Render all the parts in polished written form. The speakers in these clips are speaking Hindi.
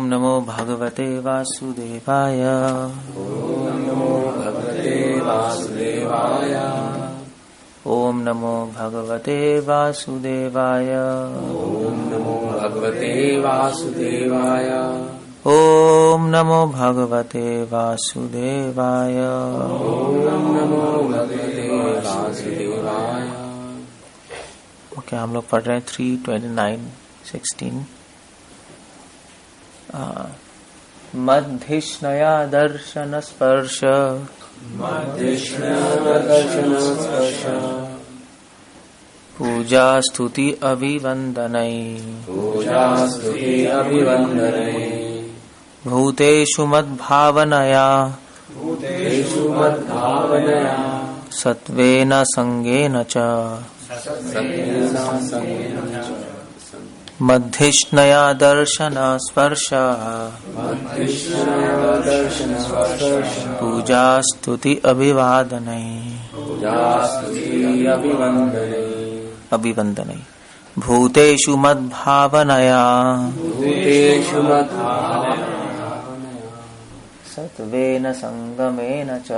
नमो भगवते वासुदेवाय। ओम नमो भगवते वासुदेवाय। ओम नमो भगवते वासुदेवाय। ओम नमो भगवते वासुदेवाय। ओम नमो भगवते वासुदेवाय। ओम नमो भगवते वासुदेवाय। ओके, हम लोग पढ़ रहे हैं 3:29:16। मध्यष्णया दर्शन स्पर्श। पूजा स्तुति अभिवंदनै। भूतेषु मद्भावनया। सत्वेन संगेन च। मध्यष्णया दर्शन स्पर्श। पूजा स्तुति अभिवादनै। अभिवंदनै। भूतेषु मद्भावनया। सत्वेन संगमेन च।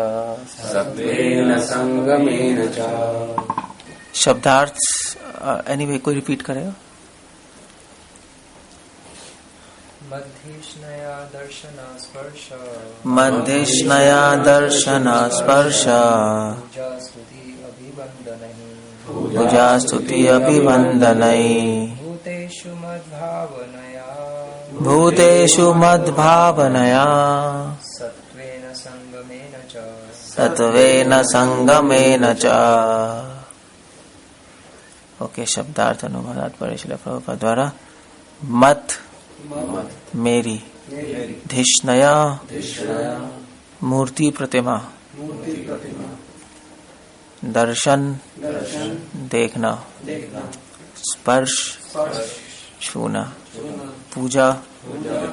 शब्दार्थ एनीवे कोई रिपीट करेगा? मध्यष्णया दर्शन स्पर्श। मध्यष्णया दर्शन स्पर्श। पूजा स्तुति अभिवंदनै। पूजा स्तुति अभिवंदनै। भूतेषु मद्भावनया। भूतेषु मद्भावनया। सत्वेन संगमेन च। सत्वेन संगमेन च। ओके, शब्दार्थ अनुवाद श्रील प्रभुपाद द्वारा। मत मेरी, धिष्णया मूर्ति प्रतिमा, दर्शन देखना, स्पर्श छूना, पूजा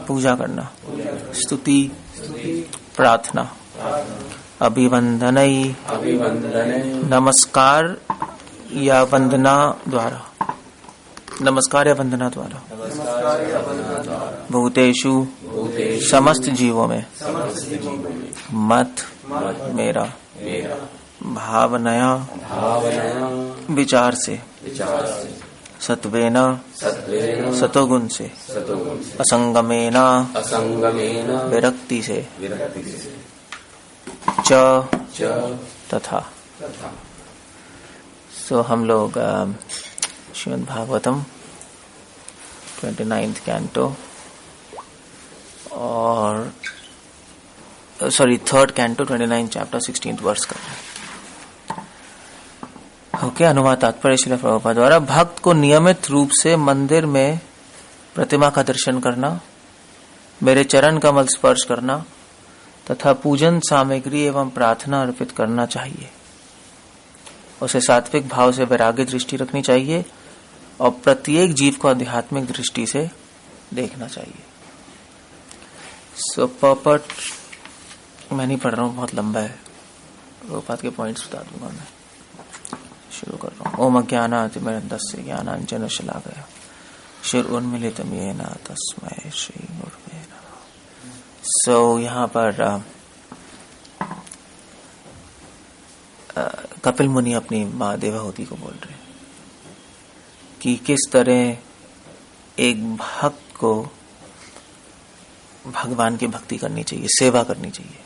पूजा करना, स्तुति प्रार्थना, अभिवंदनै नमस्कार या वंदना द्वारा। नमस्कार या वंदना द्वारा। भूतेषु समस्त जीवों में। मत मेरा, भावनया विचार से, सत्वेना सतोगुण से, असंगमेना विरक्ति से, च तथा। सो हम लोग श्रीमद् भागवतम 29th कैंटो और 3rd canto 29 chapter 16th verse कर रहे हैं। ओके, अनुवाद तात्पर्य श्रील प्रभुपाद द्वारा। भक्त को नियमित रूप से मंदिर में प्रतिमा का दर्शन करना, मेरे चरण कमल स्पर्श करना तथा पूजन सामग्री एवं प्रार्थना अर्पित करना चाहिए। उसे सात्विक भाव से वैराग्य दृष्टि रखनी चाहिए और प्रत्येक जीव को आध्यात्मिक दृष्टि से देखना चाहिए। सो पर्पट मैं नहीं पढ़ रहा हूँ, बहुत लंबा है। प्रभुपाद के पॉइंट्स बता दूंगा मैं। शुरू कर रहा हूँ। ओम अज्ञानातिमिरन्धस्य ज्ञानाञ्जन शलाकया श्रीरुन्मीलितं येन तस्मै श्री गुरवे नमः। सो यहाँ पर कपिल मुनि अपनी माँ देवाहुति को बोल रहे हैं कि किस तरह एक भक्त को भगवान की भक्ति करनी चाहिए, सेवा करनी चाहिए।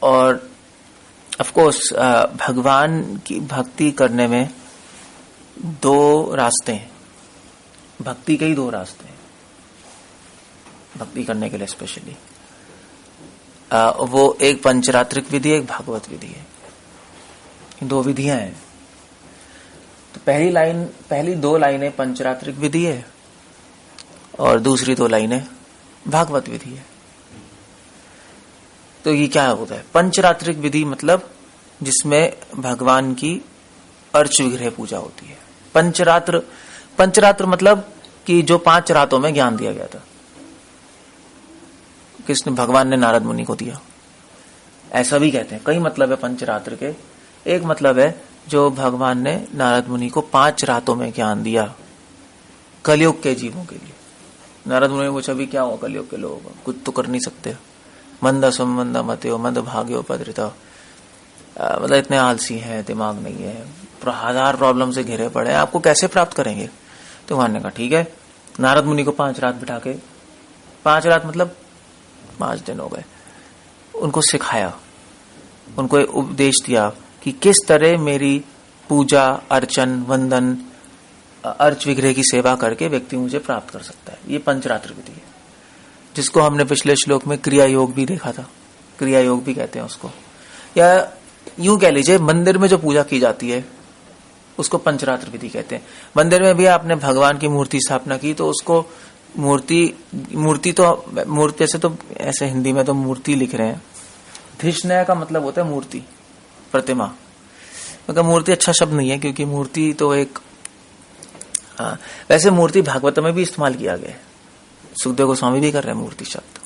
और ऑफ कोर्स भगवान की भक्ति करने में दो रास्ते हैं। भक्ति के ही दो रास्ते हैं भक्ति करने के लिए स्पेशली। वो एक पंचरात्रिक विधि है, एक भागवत विधि है। दो विधियां हैं। तो पहली दो लाइनें पंचरात्रिक विधि है और दूसरी दो लाइनें भागवत विधि है। तो ये क्या होता है? पंचरात्रिक विधि मतलब जिसमें भगवान की अर्च विग्रह पूजा होती है। पंचरात्र मतलब कि जो 5 रातों में ज्ञान दिया गया था, किसने? भगवान ने नारद मुनि को दिया। ऐसा भी कहते हैं, कई मतलब है पंचरात्र के। एक मतलब है जो भगवान ने नारद मुनि को 5 रातों में ज्ञान दिया कलयुग के जीवों के लिए। नारद मुनि ने पूछा भी क्या हुआ कलयुग के लोगों को, कुछ तो कर नहीं सकते, मंदा सुमंदा मते हो मंद भाग्यो पदृता, मतलब इतने आलसी हैं, दिमाग नहीं है, हजार प्रॉब्लम से घिरे पड़े हैं, आपको कैसे प्राप्त करेंगे। तो भगवान ने कहा ठीक है, नारद मुनि को 5 रात बिठा के, 5 रात मतलब 5 दिन हो गए, उनको सिखाया, उनको उपदेश दिया कि किस तरह मेरी पूजा अर्चन वंदन अर्च विग्रह की सेवा करके व्यक्ति मुझे प्राप्त कर सकता है। ये पंचरात्र विधि है, जिसको हमने पिछले श्लोक में क्रिया योग भी देखा था, क्रिया योग भी कहते हैं उसको, या यूं कह लीजिए मंदिर में जो पूजा की जाती है उसको पंचरात्र विधि कहते हैं। मंदिर में भी आपने भगवान की मूर्ति स्थापना की तो उसको मूर्ति ऐसे तो ऐसे हिंदी में तो मूर्ति लिख रहे हैं, धिष्णय का मतलब होता है मूर्ति, प्रतिमा। मतलब मूर्ति अच्छा शब्द नहीं है क्योंकि मूर्ति तो एक वैसे मूर्ति भागवत में भी इस्तेमाल किया गया है, सुखदेव गोस्वामी भी कर रहे हैं मूर्ति शब्द।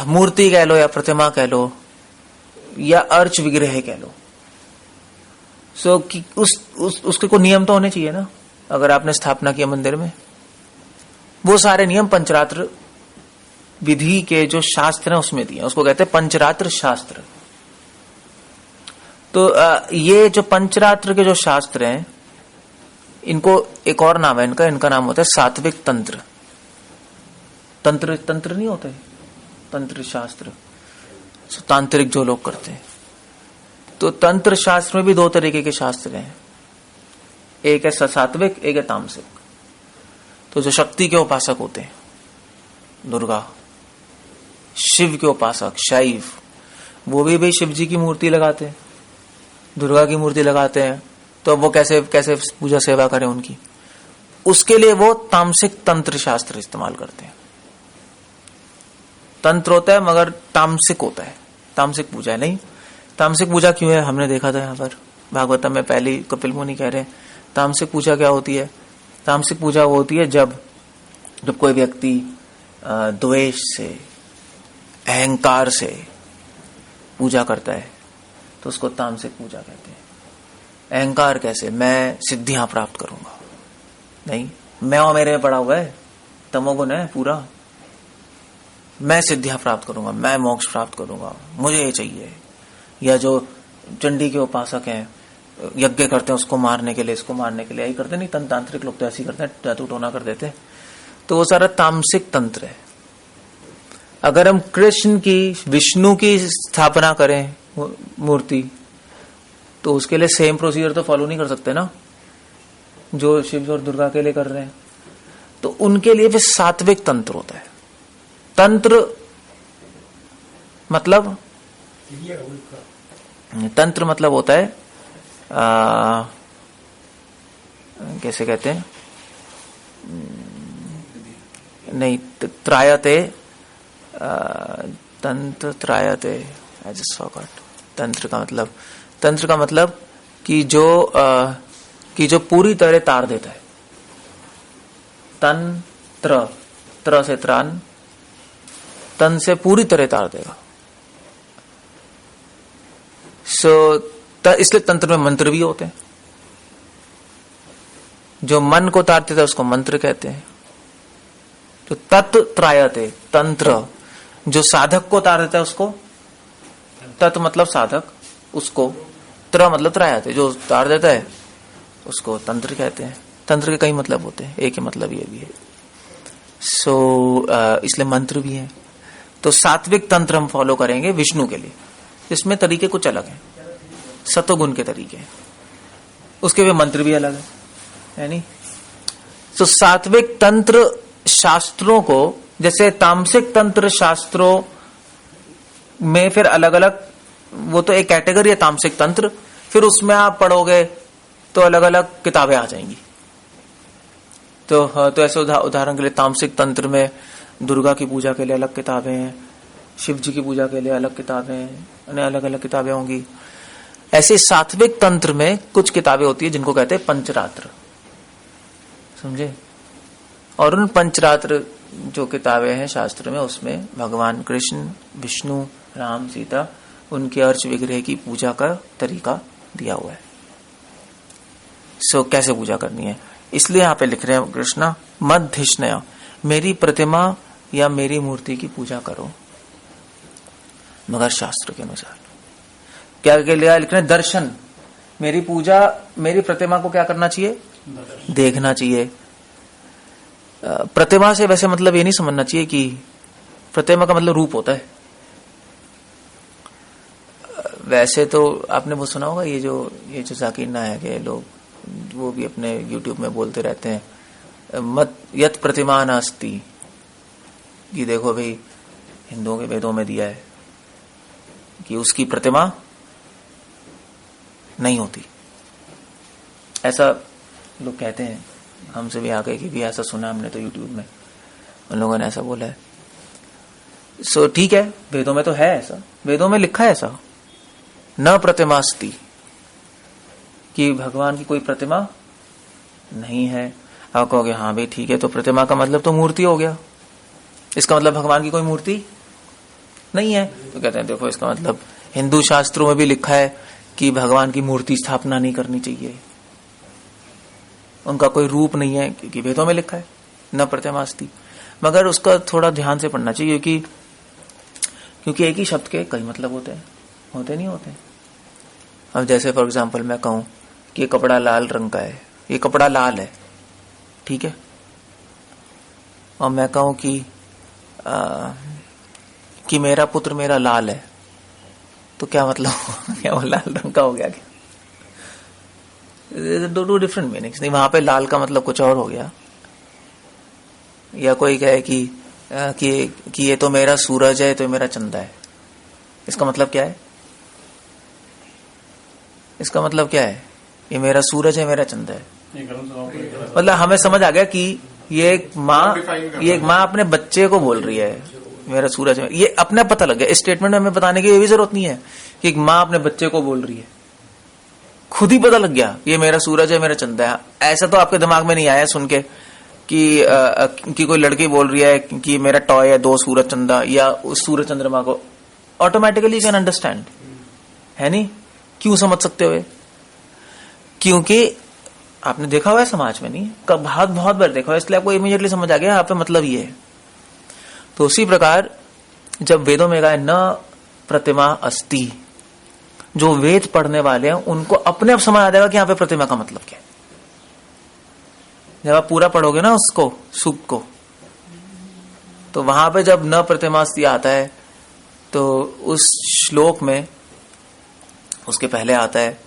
मूर्ति कह लो या प्रतिमा कह लो या अर्च विग्रह कह लो, कि उसके को नियम तो होने चाहिए ना। अगर आपने स्थापना किया मंदिर में, वो सारे नियम पंचरात्र विधि के जो शास्त्र हैं उसमें दिए, उसको कहते हैं पंचरात्र शास्त्र। तो ये जो पंचरात्र के जो शास्त्र हैं, इनको एक और नाम है इनका नाम होता है सात्विक तंत्र। तंत्र नहीं होते, तंत्र शास्त्र, तांत्रिक जो लोग करते हैं। तो तंत्र शास्त्र में भी 2 तरीके के शास्त्र हैं, एक है सात्विक, एक है तामसिक। तो जो शक्ति के उपासक होते हैं, दुर्गा, शिव के उपासक शैव, वो भी भाई शिव जी की मूर्ति लगाते हैं, दुर्गा की मूर्ति लगाते हैं, तो वो कैसे पूजा सेवा करें उनकी, उसके लिए वो तामसिक तंत्र शास्त्र इस्तेमाल करते हैं। तंत्र होता है मगर तामसिक होता है, तामसिक पूजा नहीं। तामसिक पूजा क्यों है, हमने देखा था यहाँ पर भागवतम में पहले कपिल मुनि कह रहे हैं तामसिक पूजा क्या होती है। तामसिक पूजा वो होती है जब कोई व्यक्ति द्वेष से, अहंकार से पूजा करता है तो उसको तामसिक पूजा कहते हैं। अहंकार कैसे, मैं सिद्धियां प्राप्त करूंगा, नहीं, मैं और मेरे में पड़ा हुआ है, तमोगुण है पूरा, मैं सिद्धियां प्राप्त करूंगा, मैं मोक्ष प्राप्त करूंगा, मुझे ये चाहिए। या जो चंडी के उपासक हैं, यज्ञ करते हैं उसको मारने के लिए, इसको मारने के लिए, यही करते नहीं, तांत्रिक लोग तो ऐसे ही करते हैं, जादू टोना कर देते हैं। तो वो सारा तामसिक तंत्र है। अगर हम कृष्ण की, विष्णु की स्थापना करें मूर्ति, तो उसके लिए सेम प्रोसीजर तो फॉलो नहीं कर सकते ना जो शिव और दुर्गा के लिए कर रहे हैं। तो उनके लिए भी सात्विक तंत्र होता है। तंत्र मतलब होता है कैसे कहते हैं, नहीं, त्रायते, तंत्र त्रायते, आई जस्ट फॉरगॉट। तंत्र का मतलब कि जो पूरी तरह तार देता है। त्र से त्राण, तन से पूरी तरह तार देगा। इसलिए तंत्र में मंत्र भी होते हैं। जो मन को तार देता है उसको मंत्र कहते हैं। जो तत् त्रायते, तंत्र, जो साधक को तार देता है उसको, तत् मतलब साधक, उसको, त्र मतलब त्रायते, जो तार देता है उसको तंत्र कहते हैं। तंत्र के कई मतलब होते हैं, एक ही मतलब ये भी है। इसलिए मंत्र भी है। तो सात्विक तंत्र हम फॉलो करेंगे विष्णु के लिए, इसमें तरीके कुछ अलग हैं, सतोगुण के तरीके हैं, उसके भी मंत्र भी अलग है नहीं। तो सात्विक तंत्र शास्त्रों को, जैसे तामसिक तंत्र शास्त्रों में फिर अलग अलग, वो तो एक कैटेगरी है तामसिक तंत्र, फिर उसमें आप पढ़ोगे तो अलग अलग किताबें आ जाएंगी। तो ऐसे उदाहरण के लिए तामसिक तंत्र में दुर्गा की पूजा के लिए अलग किताबें हैं, शिव जी की पूजा के लिए अलग किताबें हैं, अलग अलग किताबें होंगी। ऐसे सात्विक तंत्र में कुछ किताबें होती है जिनको कहते हैं पंचरात्र, समझे। और उन पंचरात्र जो किताबें हैं शास्त्र में, उसमें भगवान कृष्ण, विष्णु, राम, सीता, उनके अर्च विग्रह की पूजा का तरीका दिया हुआ है। कैसे पूजा करनी है, इसलिए यहाँ पे लिख रहे हैं कृष्णा, मद्धिष्णया, मेरी प्रतिमा या मेरी मूर्ति की पूजा करो, मगर शास्त्र के अनुसार। क्या लिख रहे हैं? दर्शन। मेरी पूजा, मेरी प्रतिमा को क्या करना चाहिए? देखना चाहिए। प्रतिमा से वैसे मतलब ये नहीं समझना चाहिए कि प्रतिमा का मतलब रूप होता है। वैसे तो आपने वो सुना होगा, ये जो जाकिर नायक है लोग, वो भी अपने YouTube में बोलते रहते हैं, मत यत प्रतिमा नास्ति, कि देखो भाई हिंदुओं के वेदों में दिया है कि उसकी प्रतिमा नहीं होती। ऐसा लोग कहते हैं, हमसे भी आगे कि भी ऐसा सुना हमने तो YouTube में, उन लोगों ने ऐसा बोला है। सो ठीक है, वेदों में तो है ऐसा, वेदों में लिखा है ऐसा, न प्रतिमास्ति, कि भगवान की कोई प्रतिमा नहीं है। आप कहोगे हाँ भाई ठीक है, तो प्रतिमा का मतलब तो मूर्ति हो गया, इसका मतलब भगवान की कोई मूर्ति नहीं है। तो कहते हैं देखो, इसका मतलब हिंदू शास्त्रों में भी लिखा है कि भगवान की मूर्ति स्थापना नहीं करनी चाहिए, उनका कोई रूप नहीं है, क्योंकि वेदों में लिखा है न प्रतिमास्ति। मगर उसका थोड़ा ध्यान से पढ़ना चाहिए, क्योंकि एक ही शब्द के कई मतलब होते नहीं होते। अब जैसे फॉर एग्जांपल मैं कहूं कि ये कपड़ा लाल रंग का है, ये कपड़ा लाल है, ठीक है, और मैं कहूं कि मेरा पुत्र मेरा लाल है, तो क्या मतलब क्या वो लाल रंग का हो गया क्या? दो डिफरेंट मीनिंग्स। नहीं, वहां पे लाल का मतलब कुछ और हो गया। या कोई कहे कि ये तो मेरा सूरज है, तो मेरा चंदा है, इसका मतलब क्या है? इसका मतलब क्या है? ये मेरा सूरज है, मेरा चंदा है। मतलब हमें समझ आ गया कि ये एक माँ अपने बच्चे को बोल रही है मेरा सूरज है। ये अपने पता लग गया, इस स्टेटमेंट में हमें बताने की ये भी जरूरत नहीं है कि एक माँ अपने बच्चे को बोल रही है, खुद ही पता लग गया ये मेरा सूरज है, मेरा चंदा है। ऐसा तो आपके दिमाग में नहीं आया सुन के कि कोई लड़की बोल रही है कि मेरा टॉय है, दो सूरज चंदा, या उस सूरज चंद्रमा को ऑटोमेटिकली कैन अंडरस्टैंड, है नहीं? क्यों समझ सकते हो? क्योंकि आपने देखा हुआ है समाज में, नहीं कब बहुत बार देखा हुआ है, इसलिए आपको इमीडिएटली समझ आ गया यहाँ पे मतलब ये है। तो उसी प्रकार जब वेदों में कहा न प्रतिमा अस्ति, जो वेद पढ़ने वाले हैं उनको अपने आप समझ आ जाएगा कि यहाँ पे प्रतिमा का मतलब क्या है। जब आप पूरा पढ़ोगे ना उसको, सुख को, तो वहां पे जब न प्रतिमास्ति आता है तो उस श्लोक में उसके पहले आता है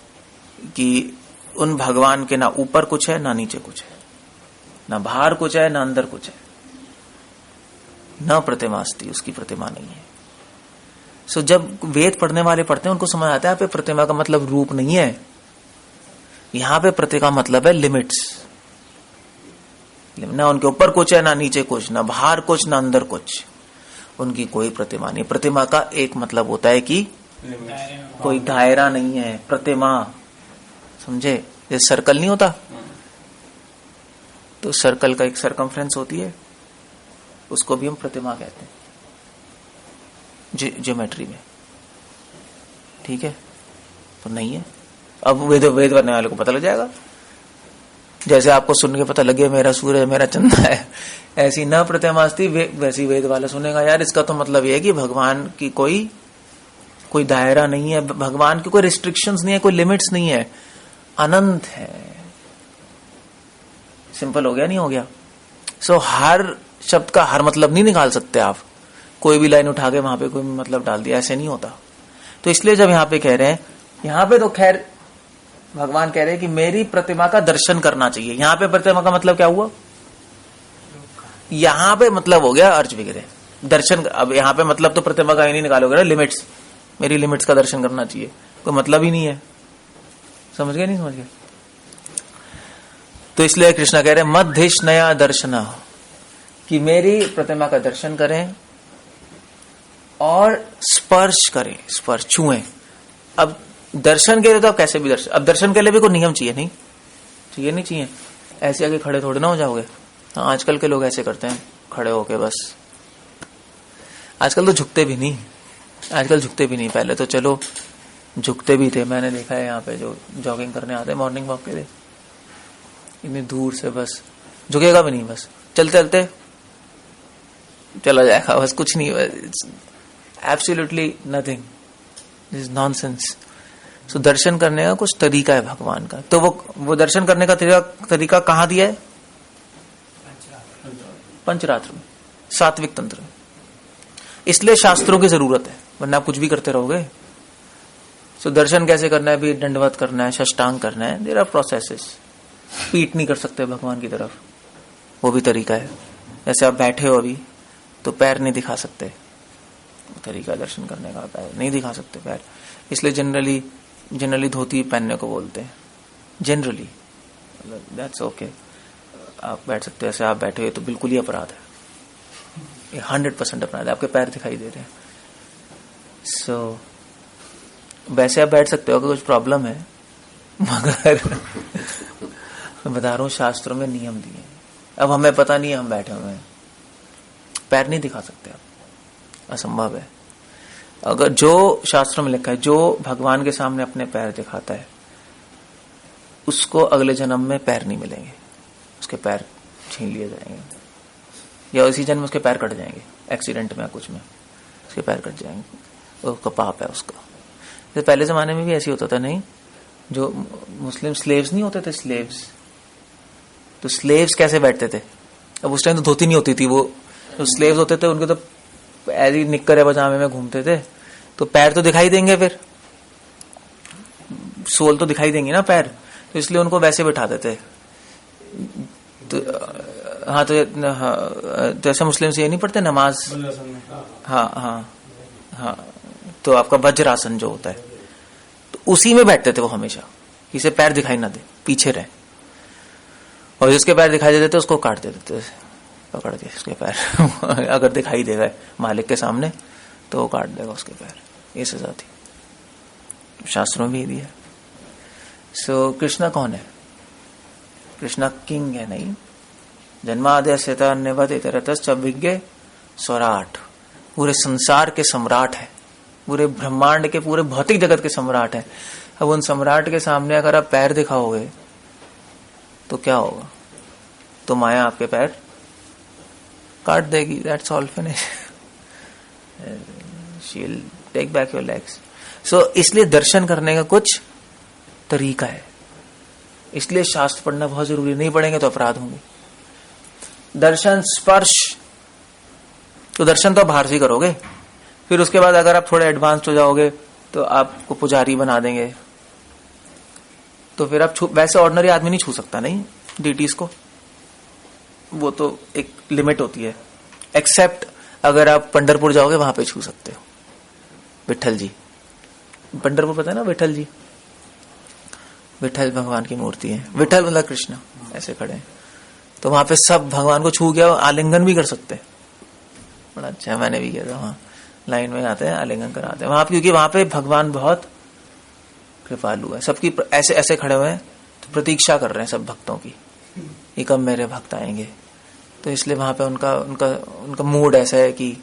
कि उन भगवान के ना ऊपर कुछ है, ना नीचे कुछ है, ना बाहर कुछ है, ना अंदर कुछ है, न प्रतिमास्ति, उसकी प्रतिमा नहीं है। सो जब वेद पढ़ने वाले पढ़ते हैं उनको समझ आता है यहाँ पे प्रतिमा का मतलब रूप नहीं है, यहाँ पे प्रतिमा का मतलब है लिमिट्स। ना उनके ऊपर कुछ है, ना नीचे कुछ, ना बाहर कुछ, ना अंदर कुछ, उनकी कोई प्रतिमा नहीं। प्रतिमा का एक मतलब होता है कि कोई दायरा नहीं है। प्रतिमा समझे, जैसे सर्कल नहीं होता, तो सर्कल का एक सरकमफ्रेंस होती है, उसको भी हम प्रतिमा कहते हैं ज्योमेट्री में, ठीक है? तो नहीं है। अब वेद पढ़ने वाले को पता लग जाएगा, जैसे आपको सुन के पता लगे मेरा सूर्य है, मेरा चंदा है, ऐसी न प्रतिमास्ति, वैसी वेद वाला सुनेगा यार इसका तो मतलब ये है कि भगवान की कोई दायरा नहीं है, भगवान की कोई रिस्ट्रिक्शंस नहीं है, कोई लिमिट्स नहीं है, अनंत है। सिंपल हो गया, नहीं हो गया? सो हर शब्द का हर मतलब नहीं निकाल सकते आप, कोई भी लाइन उठा के वहां पे कोई मतलब डाल दिया, ऐसे नहीं होता। तो इसलिए जब यहाँ पे कह रहे हैं, यहाँ पे तो खैर भगवान कह रहे हैं कि मेरी प्रतिमा का दर्शन करना चाहिए। यहाँ पे प्रतिमा का मतलब क्या हुआ? यहाँ पे मतलब हो गया अर्ज वगैरह दर्शन। अब यहाँ पे मतलब तो प्रतिमा का ही नहीं निकालोगे ना, लिमिट्स, मेरी लिमिट्स का दर्शन करना चाहिए, कोई मतलब ही नहीं है। समझ गए? नहीं समझ गए? तो इसलिए कृष्ण कह रहे हैं मध्यष्णया दर्शना, कि मेरी प्रतिमा का दर्शन करें और स्पर्श करें, स्पर्श छुएं। अब दर्शन के लिए तो आप कैसे भी दर्शन, अब दर्शन के लिए भी कोई नियम चाहिए, नहीं चाहिए, नहीं चाहिए, ऐसे आगे खड़े थोड़े ना हो जाओगे। हाँ, आजकल के लोग ऐसे करते हैं, खड़े होके बस। आजकल तो झुकते भी नहीं, आजकल झुकते भी नहीं, पहले तो चलो झुकते भी थे। मैंने देखा है यहाँ पे जो जॉगिंग करने आते हैं मॉर्निंग वॉक के लिए, इतनी दूर से बस झुकेगा भी नहीं, बस चलते चलते चला जाएगा, बस कुछ नहीं, absolutely nothing, this is nonsense. So दर्शन करने का कुछ तरीका है भगवान का। तो वो दर्शन करने का तरीका कहाँ दिया है? पंचरात्र में, सात्विक तंत्र में। इसलिए शास्त्रों की जरूरत है, वरना आप कुछ भी करते रहोगे। सो दर्शन कैसे करना है भी? दंडवत करना है, षष्टांग करना है, देयर आर प्रोसेसेस। पीठ नहीं कर सकते भगवान की तरफ, वो भी तरीका है। जैसे आप बैठे हो अभी तो पैर नहीं दिखा सकते, तरीका दर्शन करने का, पैर नहीं दिखा सकते पैर। इसलिए जनरली धोती पहनने को बोलते हैं, जनरली, दैट्स ओके। आप बैठ सकते हो, ऐसे आप बैठे हुए तो बिल्कुल ही अपराध है, ये 100% अपराध है, आपके पैर दिखाई दे रहे हैं। सो वैसे आप बैठ सकते हो अगर कुछ प्रॉब्लम है, मगर मैं बता रहा हूँ शास्त्रों में नियम दिए। अब हमें पता नहीं है, हम बैठे हुए हैं, पैर नहीं दिखा सकते आप, असंभव है। अगर जो शास्त्रों में लिखा है, जो भगवान के सामने अपने पैर दिखाता है उसको अगले जन्म में पैर नहीं मिलेंगे, उसके पैर छीन लिए जाएंगे, या उसी जन्म में उसके पैर कट जाएंगे, एक्सीडेंट में या कुछ में उसके पैर कट जाएंगे, उसका पाप है उसका। तो पहले जमाने में भी ऐसे होता था, नहीं? जो मुस्लिम स्लेव्स नहीं होते थे, स्लेव्स, तो स्लेव्स कैसे बैठते थे? अब उस टाइम तो धोती नहीं होती थी, वो जो स्लेव्स होते थे उनके तो ऐसी निक्कर या पजामे में घूमते थे, तो पैर तो दिखाई देंगे, फिर सोल तो दिखाई देंगी ना पैर, तो इसलिए उनको वैसे बिठाते थे। तो हाँ, तो ऐसे मुस्लिम से ये नहीं पढ़ते नमाज? हाँ हाँ हाँ, तो आपका वज्रासन जो होता है, तो उसी में बैठते थे वो हमेशा, किसी पैर दिखाई ना दे, पीछे रहे, और जिसके पैर दिखाई देते थे उसको काट देते थे, पकड़ के उसके पैर अगर दिखाई देगा मालिक के सामने तो वो काट देगा उसके पैर, ये सजा थी, शास्त्रों में भी दिया। सो कृष्णा कौन है? कृष्णा किंग है, नहीं? जन्मादय विज्ञ स्वराट, पूरे संसार के सम्राट है, पूरे ब्रह्मांड के, पूरे भौतिक जगत के सम्राट है। अब उन सम्राट के सामने अगर आप पैर दिखाओगे तो क्या होगा? तो माया आपके पैर काट देगी, that's all, finish, she will take back your legs. So इसलिए दर्शन करने का कुछ तरीका है, इसलिए शास्त्र पढ़ना बहुत जरूरी, नहीं पढ़ेंगे तो अपराध होंगे। दर्शन स्पर्श, तो दर्शन तो आप बाहर से करोगे, फिर उसके बाद अगर आप थोड़े एडवांस हो जाओगे तो आपको पुजारी बना देंगे, तो फिर आप वैसे ऑर्डिनरी आदमी नहीं छू सकता, नहीं डीटीज को, वो तो एक लिमिट होती है। एक्सेप्ट अगर आप पंढरपुर जाओगे वहां पे छू सकते हो, विठल जी, पंढरपुर पता है ना, विठल जी, विठल भगवान की मूर्ति है, विठल मतलब कृष्ण ऐसे खड़े हैं, तो वहां पे सब भगवान को छू गया, आलिंगन भी कर सकते हैं, बड़ा अच्छा, मैंने भी किया था, वहां लाइन में आते हैं, आलिंगन कराते हैं वहां, क्योंकि वहां पे भगवान बहुत कृपालु है, सबकी ऐसे ऐसे खड़े हुए हैं, तो प्रतीक्षा कर रहे हैं सब भक्तों की, ये कब मेरे भक्त आएंगे, तो इसलिए वहां पे उनका उनका उनका मूड ऐसा है कि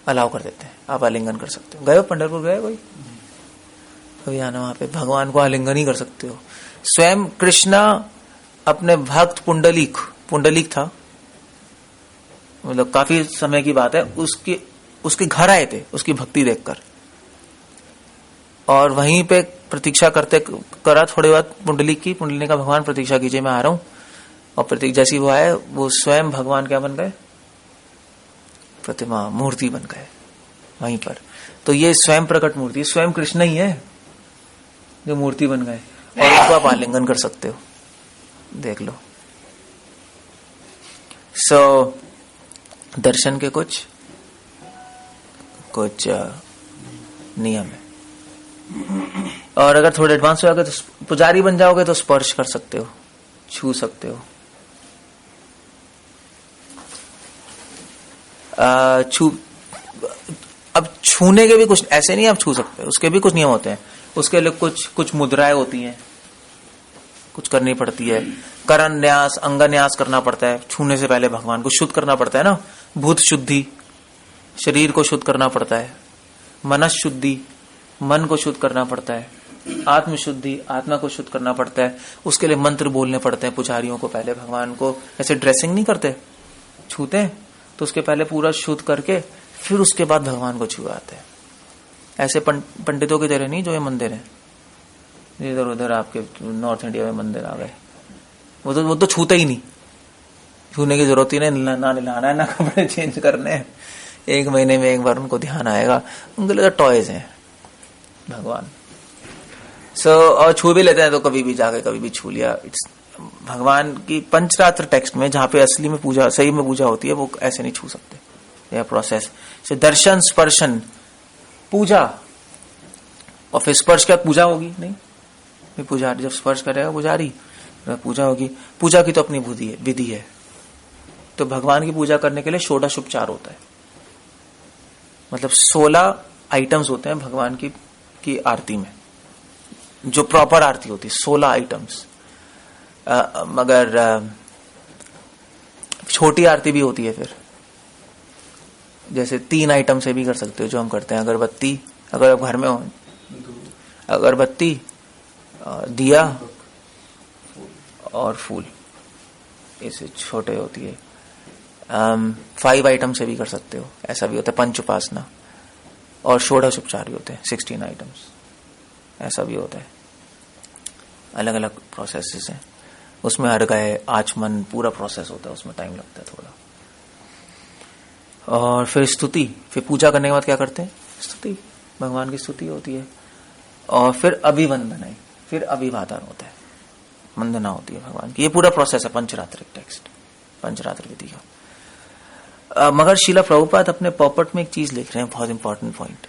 अलाउ कर देते हैं, आप आलिंगन कर सकते हो। गए हो पंढरपुर, गए कोई? कभी आना, वहां पे भगवान को आलिंगन ही कर सकते हो। स्वयं कृष्णा अपने भक्त पुंडलिक था, मतलब काफी समय की बात है, उसके घर आए थे उसकी भक्ति देखकर, और वहीं पे प्रतीक्षा करते करा, थोड़ी बात पुंडलिक ने कहा भगवान प्रतीक्षा कीजिए, मैं आ रहा हूं, और प्रतीक जैसी वो आए, वो स्वयं भगवान क्या बन गए? प्रतिमा, मूर्ति बन गए वहीं पर। तो ये स्वयं प्रकट मूर्ति, स्वयं कृष्ण ही है जो मूर्ति बन गए, और उसको आप आलिंगन कर सकते हो, देख लो। सो दर्शन के कुछ नियम है, और अगर थोड़े एडवांस हो जाओगे तो पुजारी बन जाओगे तो स्पर्श कर सकते हो, छू सकते हो। अब छूने के भी कुछ ऐसे नहीं आप छू सकते, उसके भी कुछ नियम होते हैं, उसके लिए कुछ मुद्राएं होती हैं, कुछ करनी पड़ती है, करण न्यास, अंग न्यास करना पड़ता है, छूने से पहले भगवान को शुद्ध करना पड़ता है ना, भूत शुद्धि, शरीर को शुद्ध करना पड़ता है, मनस शुद्धि, मन को शुद्ध करना पड़ता है, आत्मशुद्धि, आत्मा को शुद्ध करना पड़ता है। उसके लिए मंत्र बोलने पड़ते हैं पुजारियों को। पहले भगवान को ऐसे ड्रेसिंग नहीं करते, छूते हैं तो उसके पहले पूरा शुद्ध करके फिर उसके बाद भगवान को छुआते हैं। ऐसे पंडितों की तरह नहीं जो ये मंदिर है, इधर उधर आपके नॉर्थ इंडिया में मंदिर आ गए, वो तो छूते ही नहीं, छूने की जरूरत ही नहीं, ना नहलाना है ना कपड़े चेंज करने हैं, 1 महीने में एक बार उनको ध्यान आएगा। उनके लिए तो टॉयज हैं भगवान। और छू भी लेते हैं तो कभी भी जाके कभी भी छू लिया। भगवान की पंचरात्र टेक्स्ट में जहां पे असली में पूजा, सही में पूजा होती है, वो ऐसे नहीं छू सकते। यह प्रोसेस से दर्शन, स्पर्शन, पूजा, और फिर स्पर्श क्या पूजा होगी नहीं, पुजारी जब स्पर्श करेगा पुजारी, पूजा होगी। पूजा की तो अपनी विधि है। तो भगवान की पूजा करने के लिए षोडशोपचार होता है, मतलब 16 आइटम्स होते हैं भगवान की आरती में, जो प्रॉपर आरती होती है 16 आइटम्स। मगर छोटी आरती भी होती है, फिर जैसे 3 आइटम से भी कर सकते हो, जो हम करते हैं। अगरबत्ती, अगर आप घर में हो, अगरबत्ती, दिया और फूल, ऐसे छोटे होती है। 5 आइटम से भी कर सकते हो, ऐसा भी होता है पंच उपासना। और षोडशोपचार भी होते हैं 16 आइटम्स, ऐसा भी होता है। अलग अलग प्रोसेसेस हैं उसमें, अर्घ्य, आचमन, पूरा प्रोसेस होता है, उसमें टाइम लगता है थोड़ा। और फिर स्तुति, फिर पूजा करने के बाद क्या करते हैं, स्तुति, भगवान की स्तुति होती है। और फिर अभिवंदना, फिर अभिवादन होता है, वंदना होती है भगवान की। ये पूरा प्रोसेस है पंचरात्रिक टेक्स्ट, पंचरात्र विधि का। मगर श्रीला प्रभुपाद अपने पॉपट में एक चीज लिख रहे हैं, बहुत इंपॉर्टेंट पॉइंट।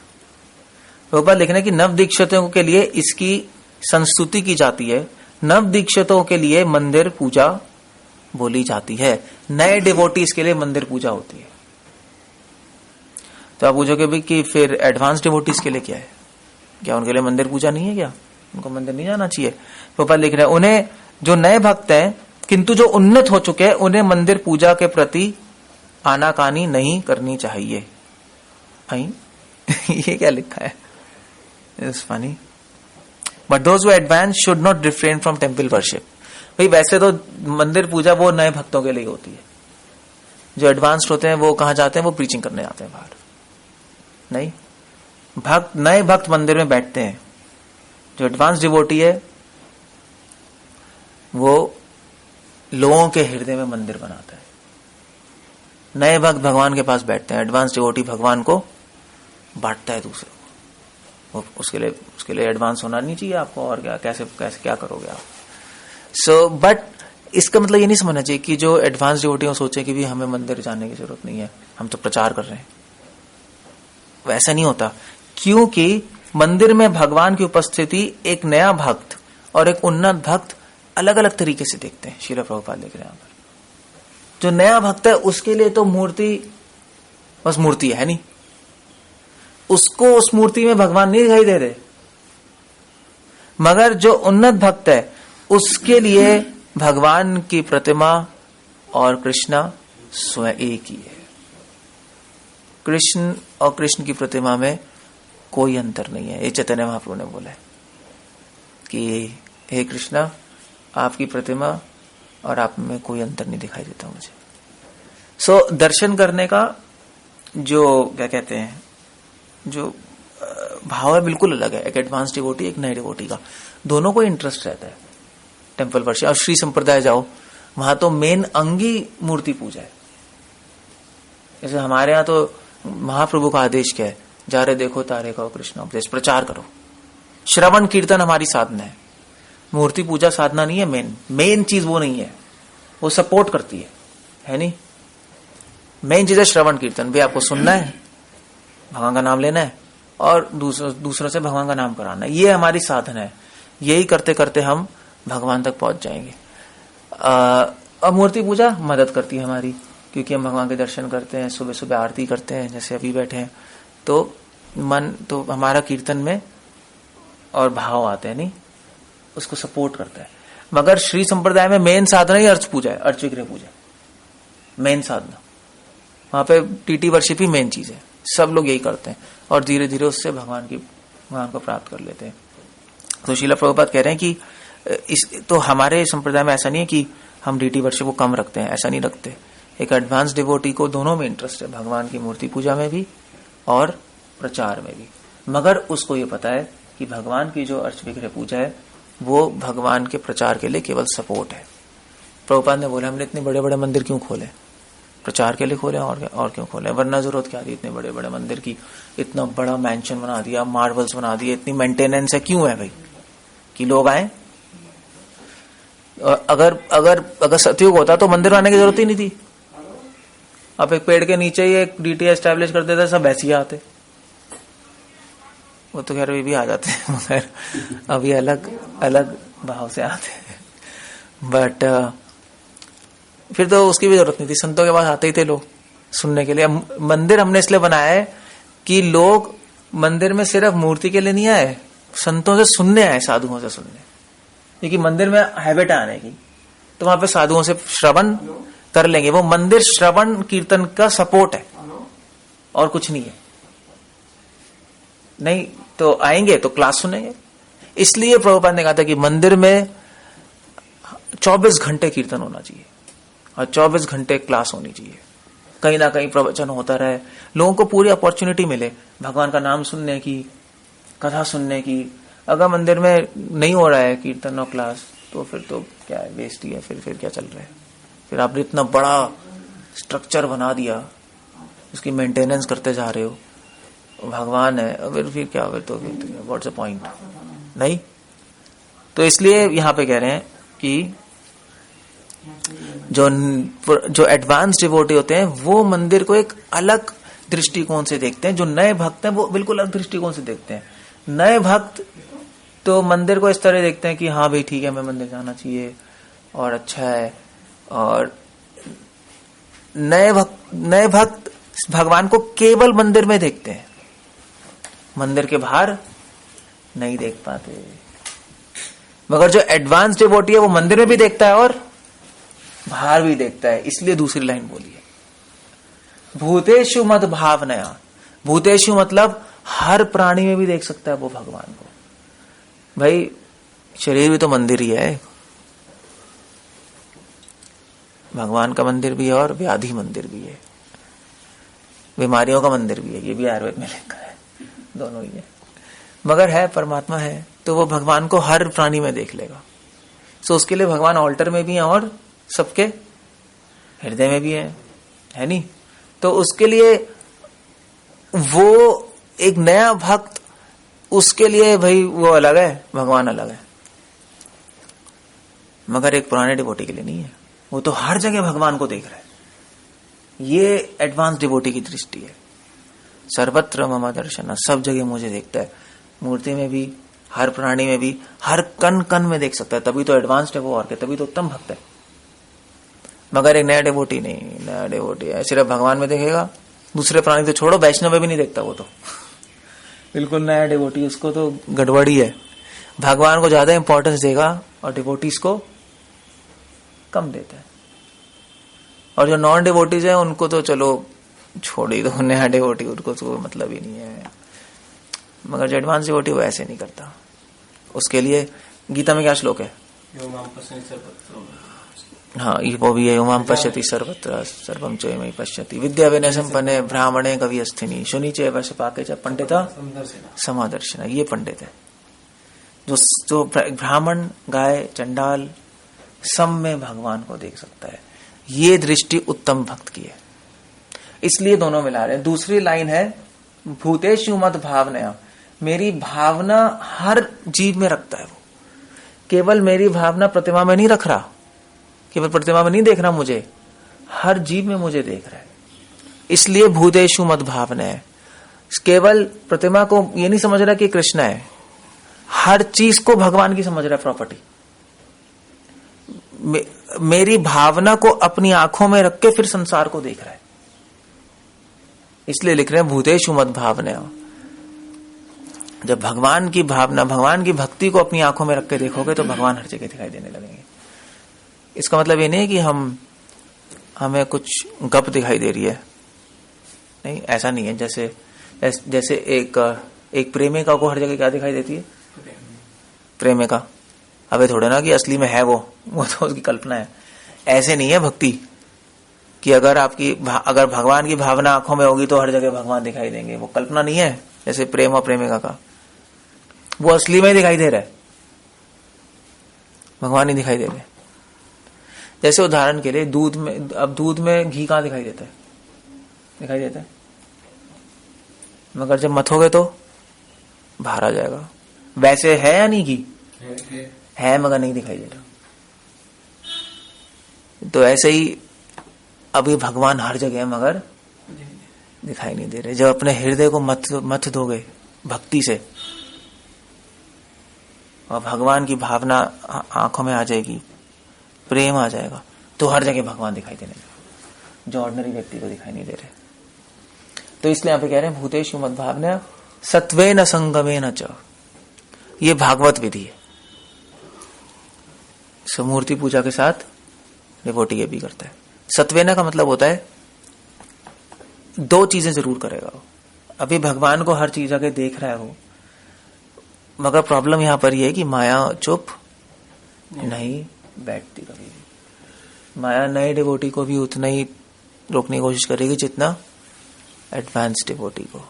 प्रभुपाद लिख रहे हैं कि नव दीक्षितों के लिए इसकी संस्तुति की जाती है, नव दीक्षितों के लिए मंदिर पूजा बोली जाती है, नए डिवोटीज के लिए मंदिर पूजा होती है। तो आप पूछोगे भी कि फिर एडवांस डिवोटीज के लिए क्या है, क्या उनके लिए मंदिर पूजा नहीं है क्या, उनको मंदिर नहीं जाना चाहिए? प्रभुपाद लिख रहे हैं उन्हें, जो नए भक्त हैं किंतु जो उन्नत हो चुके हैं, उन्हें मंदिर पूजा के प्रति आनाकानी नहीं करनी चाहिए। ये क्या लिखा है, it's funny. But those who advance should not refrain from temple worship. भाई वैसे तो मंदिर पूजा वो नए भक्तों के लिए होती है, जो एडवांस्ड होते हैं वो कहां जाते हैं, वो प्रीचिंग करने जाते हैं बाहर। नहीं, भक्त, नए भक्त मंदिर में बैठते हैं। जो एडवांस डिवोटी है वो लोगों के हृदय में मंदिर बनाता है। नए भक्त भगवान के पास बैठते हैं, एडवांस डिवोटी भगवान को बांटता है दूसरों को। उसके लिए एडवांस होना नहीं चाहिए आपको, और कैसे क्या करोगे आप। बट इसका मतलब ये नहीं समझना चाहिए कि जो एडवांस डिवोटी सोचे कि भी हमें मंदिर जाने की जरूरत नहीं है, हम तो प्रचार कर रहे हैं। वैसा नहीं होता, क्योंकि मंदिर में भगवान की उपस्थिति एक नया भक्त और एक उन्नत भक्त अलग अलग तरीके से देखते हैं। श्रील प्रभुपाद लिख रहे हैं यहाँ पर, जो नया भक्त है उसके लिए तो मूर्ति बस मूर्ति है नहीं, उसको उस मूर्ति में भगवान नहीं दिखाई दे रहे। मगर जो उन्नत भक्त है उसके लिए भगवान की प्रतिमा और कृष्णा स्वयं एक ही है। कृष्ण और कृष्ण की प्रतिमा में कोई अंतर नहीं है। ये चैतन्य महाप्रभु ने बोला है कि हे कृष्णा, आपकी प्रतिमा और आप में कोई अंतर नहीं दिखाई देता मुझे। दर्शन करने का जो क्या कहते हैं, जो भाव है बिल्कुल अलग है। एक एडवांस डिवोटी, एक नए डिवोटी का, दोनों को इंटरेस्ट रहता है टेम्पल वर्शिप। और श्री संप्रदाय जाओ, वहां तो मेन अंगी मूर्ति पूजा है। जैसे हमारे यहाँ तो महाप्रभु का आदेश क्या है, जा रहे देखो तारे कहो कृष्ण उपदेश, प्रचार करो। श्रवण कीर्तन हमारी साधना है, मूर्ति पूजा साधना नहीं है। मेन चीज वो नहीं है, वो सपोर्ट करती है नहीं। मेन चीज है श्रवण कीर्तन। भी आपको सुनना है, भगवान का नाम लेना है और दूसरों से भगवान का नाम कराना है। ये हमारी साधना है। यही करते करते हम भगवान तक पहुंच जाएंगे। और मूर्ति पूजा मदद करती है हमारी, क्योंकि हम भगवान के दर्शन करते हैं, सुबह सुबह आरती करते हैं, जैसे अभी बैठे हैं, तो मन तो हमारा कीर्तन में और भाव आते हैं नहीं, उसको सपोर्ट करता है। मगर श्री संप्रदाय में मेन साधना ही अर्च पूजा है, अर्च विग्रह पूजा मेन साधना। वहां पे टीटी वर्शिप ही मेन चीज है। सब लोग यही करते हैं और धीरे धीरे उससे भगवान को प्राप्त कर लेते हैं। तो श्रील प्रभुपाद कह रहे हैं कि तो हमारे संप्रदाय में ऐसा नहीं है कि हम डीटी वर्शिप को कम रखते हैं, ऐसा नहीं रखते। एक एडवांस डिवोटी को दोनों में इंटरेस्ट है, भगवान की मूर्ति पूजा में भी और प्रचार में भी, मगर उसको ये पता है कि भगवान की जो अर्च विग्रह पूजा है वो भगवान के प्रचार के लिए केवल सपोर्ट है। प्रभुपाद ने बोला हमने इतने बड़े बड़े मंदिर क्यों खोले, प्रचार के लिए खोले और क्यों खोले, वरना जरूरत क्या थी इतने बड़े बड़े मंदिर की, इतना बड़ा मैंशन बना दिया, मार्बल्स बना दिए, इतनी मेंटेनेंस है, क्यों है भाई कि लोग आए। अगर अगर अगर सतयुग होता तो मंदिर आने की जरूरत ही नहीं थी। अब एक पेड़ के नीचे ही एक डीटी एस्टैब्लिश कर देते, सब ऐसे ही आते। वो तो खैर भी आ जाते हैं मगर अभी अलग अलग भाव से आते हैं। बट फिर तो उसकी भी जरूरत नहीं थी, संतों के पास आते ही थे लोग सुनने के लिए। मंदिर हमने इसलिए बनाया है कि लोग मंदिर में सिर्फ मूर्ति के लिए नहीं आए, संतों से सुनने आए, साधुओं से सुनने। क्योंकि मंदिर में हैबिट है आने की, तो वहां पे साधुओं से श्रवण कर लेंगे। वो मंदिर श्रवण कीर्तन का सपोर्ट है और कुछ नहीं है। नहीं तो आएंगे तो क्लास सुनेंगे। इसलिए प्रभुपाद ने कहा था कि मंदिर में 24 घंटे कीर्तन होना चाहिए और 24 घंटे क्लास होनी चाहिए, कहीं ना कहीं प्रवचन होता रहे, लोगों को पूरी अपॉर्चुनिटी मिले भगवान का नाम सुनने की, कथा सुनने की। अगर मंदिर में नहीं हो रहा है कीर्तन और क्लास तो फिर तो क्या है, वेस्ट ही है। फिर क्या चल रहा है, फिर आपने इतना बड़ा स्ट्रक्चर बना दिया, उसकी मेंटेनेंस करते जा रहे हो, भगवान है फिर क्या, फिर तो व्हाट्स द पॉइंट। नहीं तो इसलिए यहां पे कह रहे हैं कि जो एडवांस डिवोटी होते हैं वो मंदिर को एक अलग दृष्टिकोण से देखते हैं। जो नए भक्त हैं वो बिल्कुल अलग दृष्टिकोण से देखते हैं। नए भक्त तो मंदिर को इस तरह देखते हैं कि हाँ भाई ठीक है, हमें मंदिर जाना चाहिए और अच्छा है। और नए भक्त भगवान को केवल मंदिर में देखते हैं, मंदिर के बाहर नहीं देख पाते। मगर जो एडवांस डिवोटी है वो मंदिर में भी देखता है और बाहर भी देखता है। इसलिए दूसरी लाइन बोली है, भूतेषु मद भावनया। भूतेषु मतलब हर प्राणी में भी देख सकता है वो भगवान को। भाई शरीर भी तो मंदिर ही है, भगवान का मंदिर भी है और व्याधि मंदिर भी है, बीमारियों का मंदिर भी है। ये भी आयुर्वेद में लिखा है, दोनों ही है। मगर है परमात्मा है तो वो भगवान को हर प्राणी में देख लेगा। सो उसके लिए भगवान ऑल्टर में भी है और सबके हृदय में भी है नहीं। तो उसके लिए वो एक नया भक्त, उसके लिए भाई वो अलग है, भगवान अलग है। मगर एक पुराने डिवोटी के लिए नहीं है, वो तो हर जगह भगवान को देख रहा है। ये एडवांस डिवोटी की दृष्टि है। सर्वत्र मम दर्शन, सब जगह मुझे देखता है, मूर्ति में भी, हर प्राणी में भी, हर कण कण में देख सकता है। तभी तो एडवांस्ड है वो, और क्या, तभी तो उत्तम भक्त है। मगर एक नया डिवोटी नहीं, नया डिवोटी है सिर्फ भगवान में देखेगा, दूसरे प्राणी तो छोड़ो, वैष्णव में भी नहीं देखता वो तो। बिल्कुल नया डिवोटी, उसको तो गड़बड़ी है। भगवान को ज्यादा इंपॉर्टेंस देगा और डिवोटीज को कम देता है। और जो नॉन डिवोटीज है उनको तो चलो छोड़ ही दो, नया डिवोटी उनको तो मतलब ही नहीं है। मगर जो एडवांस डिवोटी वो ऐसे नहीं करता। उसके लिए गीता में क्या श्लोक है? हाँ, ये वो भी है, उमाम पश्यति सर्वत्र सर्वम चोयमयि पश्यति विद्या विनय संपन्ने ब्राह्मणे कवि अस्थिनी शुनि च वश पाके च पंडिता समादर्शन। ये पंडित है जो ब्राह्मण, गाय, चंडाल सब में भगवान को देख सकता है। ये दृष्टि उत्तम भक्त की है, इसलिए दोनों मिला रहे हैं। दूसरी लाइन है भूतेषु मद भावनया। मेरी भावना हर जीव में रखता है वो। केवल मेरी भावना प्रतिमा में नहीं रख रहा, केवल प्रतिमा में नहीं देख रहा मुझे, हर जीव में मुझे देख रहा है। इसलिए भूतेषु मद भावनया। केवल प्रतिमा को ये नहीं समझ रहा कि कृष्ण है, हर चीज को भगवान की समझ रहा है प्रॉपर्टी। मेरी भावना को अपनी आंखों में रख के फिर संसार को देख रहा है। इसलिए लिख रहे हैं भूतेषु मद भावनया। जब भगवान की भावना, भगवान की भक्ति को अपनी आंखों में रख के देखोगे तो भगवान हर जगह दिखाई देने लगेंगे। इसका मतलब ये नहीं है कि हमें कुछ गप दिखाई दे रही है, नहीं, ऐसा नहीं है। जैसे एक प्रेमिका को हर जगह क्या दिखाई देती है? प्रेमिका। अबे थोड़े ना कि असली में है वो तो उसकी कल्पना है। ऐसे नहीं है भक्ति कि अगर भगवान की भावना आंखों में होगी तो हर जगह भगवान दिखाई देंगे। वो कल्पना नहीं है जैसे प्रेम और प्रेमिका का, वो असली में ही दिखाई दे रहा है, भगवान ही दिखाई दे रहे। जैसे उदाहरण के लिए दूध में घी कहां दिखाई देता है? दिखाई देता है, मगर जब मथोगे तो बाहर आ जाएगा। वैसे है या नहीं घी? है मगर नहीं दिखाई दे रहा। तो ऐसे ही अभी भगवान हर जगह है मगर दिखाई नहीं दे रहे। जब अपने हृदय को मथ दोगे भक्ति से और भगवान की भावना आंखों में आ जाएगी, प्रेम आ जाएगा, तो हर जगह भगवान दिखाई देने लगेगा, जो ऑर्डिनरी व्यक्ति को दिखाई नहीं दे रहे। तो इसलिए यहां पे कह रहे हैं भूतेषु मद्भावना सत्वेन संगमेन च। ये भागवत विधि है। मूर्ति पूजा के साथ डिवोटी ये भी करता है। सत्वेना का मतलब होता है दो चीजें जरूर करेगा वो। अभी भगवान को हर चीज आगे देख रहा है वो, मगर प्रॉब्लम यहां पर यह है कि माया चुप नहीं बैठती कभी भी। माया नए डिवोटी को भी उतना ही रोकने की कोशिश करेगी जितना एडवांस डिवोटी को।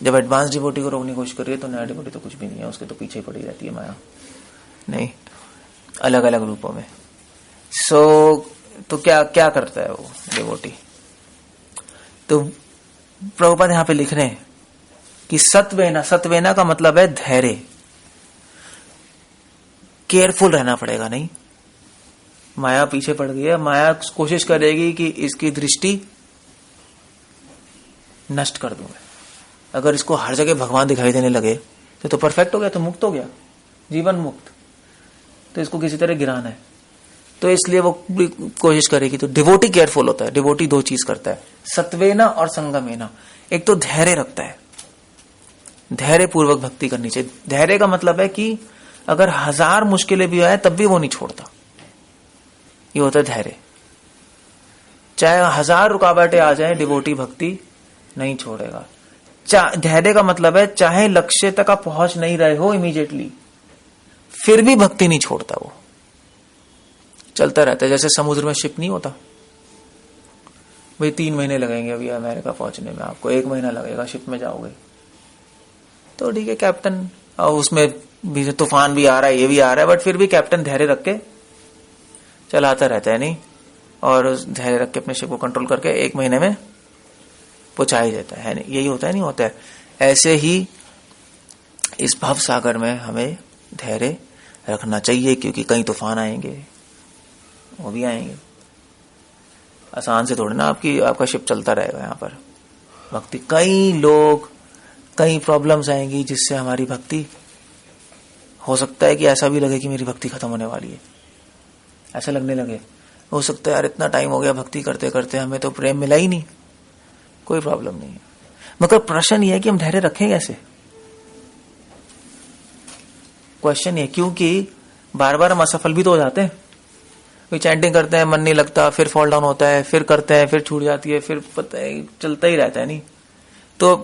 जब एडवांस डिवोटी को रोकने की कोशिश करेगी तो नया डिवोटी तो कुछ भी नहीं है, उसके तो पीछे पड़ी रहती है माया। नहीं, अलग अलग रूपों में। तो क्या करता है वो डिवोटी? तो प्रभुपाद यहां पे लिख रहे हैं कि सत्वेना का मतलब है धैर्य। केयरफुल रहना पड़ेगा। नहीं, माया पीछे पड़ गई है, माया कोशिश करेगी कि इसकी दृष्टि नष्ट कर दूं। अगर इसको हर जगह भगवान दिखाई देने लगे तो परफेक्ट हो गया, तो मुक्त हो गया, जीवन मुक्त। तो इसको किसी तरह गिराना है, तो इसलिए वो कोशिश करेगी। तो डिवोटी केयरफुल होता है। डिवोटी दो चीज करता है, सत्वेना और संगमेना। एक तो धैर्य रखता है, धैर्य पूर्वक भक्ति करनी चाहिए। धैर्य का मतलब है कि अगर 1000 मुश्किलें भी आए तब भी वो नहीं छोड़ता, ये होता है धैर्य। चाहे 1000 रुकावटें आ जाए, डिवोटी भक्ति नहीं छोड़ेगा। धैर्य का मतलब है चाहे लक्ष्य तक आप पहुंच नहीं रहे हो इमीडिएटली, फिर भी भक्ति नहीं छोड़ता, वो चलता रहता है। जैसे समुद्र में शिप नहीं होता भाई, 3 महीने लगेंगे अभी अमेरिका पहुंचने में, आपको 1 महीना लगेगा, शिप में जाओगे तो ठीक है कैप्टन, और उसमें भी तूफान भी आ रहा है, ये भी आ रहा है, बट फिर भी कैप्टन धैर्य रख के चलाता रहता है। नहीं, और धैर्य रख के अपने शिप को कंट्रोल करके 1 महीने में पहुंचा ही देता है। नहीं, यही होता है, नहीं होता है। ऐसे ही इस भव सागर में हमें धैर्य रखना चाहिए, क्योंकि कई तूफान आएंगे, वो भी आएंगे। आसान से थोड़ी ना आपका शिप चलता रहेगा। यहाँ पर भक्ति, कई प्रॉब्लम्स आएंगी जिससे हमारी भक्ति, हो सकता है कि ऐसा भी लगे कि मेरी भक्ति खत्म होने वाली है, ऐसा लगने लगे। हो सकता है यार इतना टाइम हो गया भक्ति करते करते, हमें तो प्रेम मिला ही नहीं। कोई प्रॉब्लम नहीं है, मगर प्रश्न ये है कि हम धैर्य रखें कैसे। क्वेश्चन ये, क्योंकि बार बार हम असफल भी तो हो जाते हैं। चैंटिंग करते हैं, मन नहीं लगता, फिर फॉल डाउन होता है, फिर करते हैं, फिर छूट जाती है, फिर पता है चलता ही रहता है। नहीं तो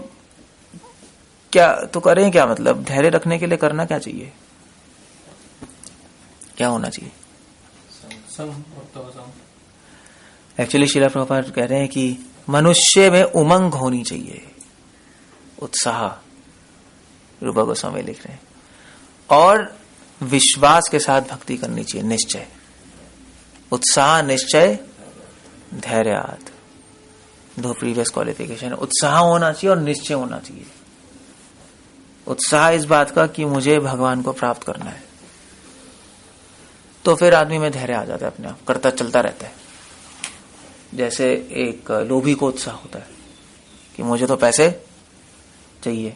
करें क्या? मतलब धैर्य रखने के लिए करना क्या चाहिए, क्या होना चाहिए? एक्चुअली श्रील प्रभुपाद कह रहे हैं कि मनुष्य में उमंग होनी चाहिए, उत्साह, रूपा गोस्वामी लिख रहे हैं, और विश्वास के साथ भक्ति करनी चाहिए, निश्चय। उत्साह, निश्चय, धैर्याद, 2 प्रीवियस क्वालिफिकेशन। उत्साह होना चाहिए और निश्चय होना चाहिए। उत्साह इस बात का कि मुझे भगवान को प्राप्त करना है, तो फिर आदमी में धैर्य आ जाता है, अपने आप करता चलता रहता है। जैसे एक लोभी को उत्साह होता है कि मुझे तो पैसे चाहिए,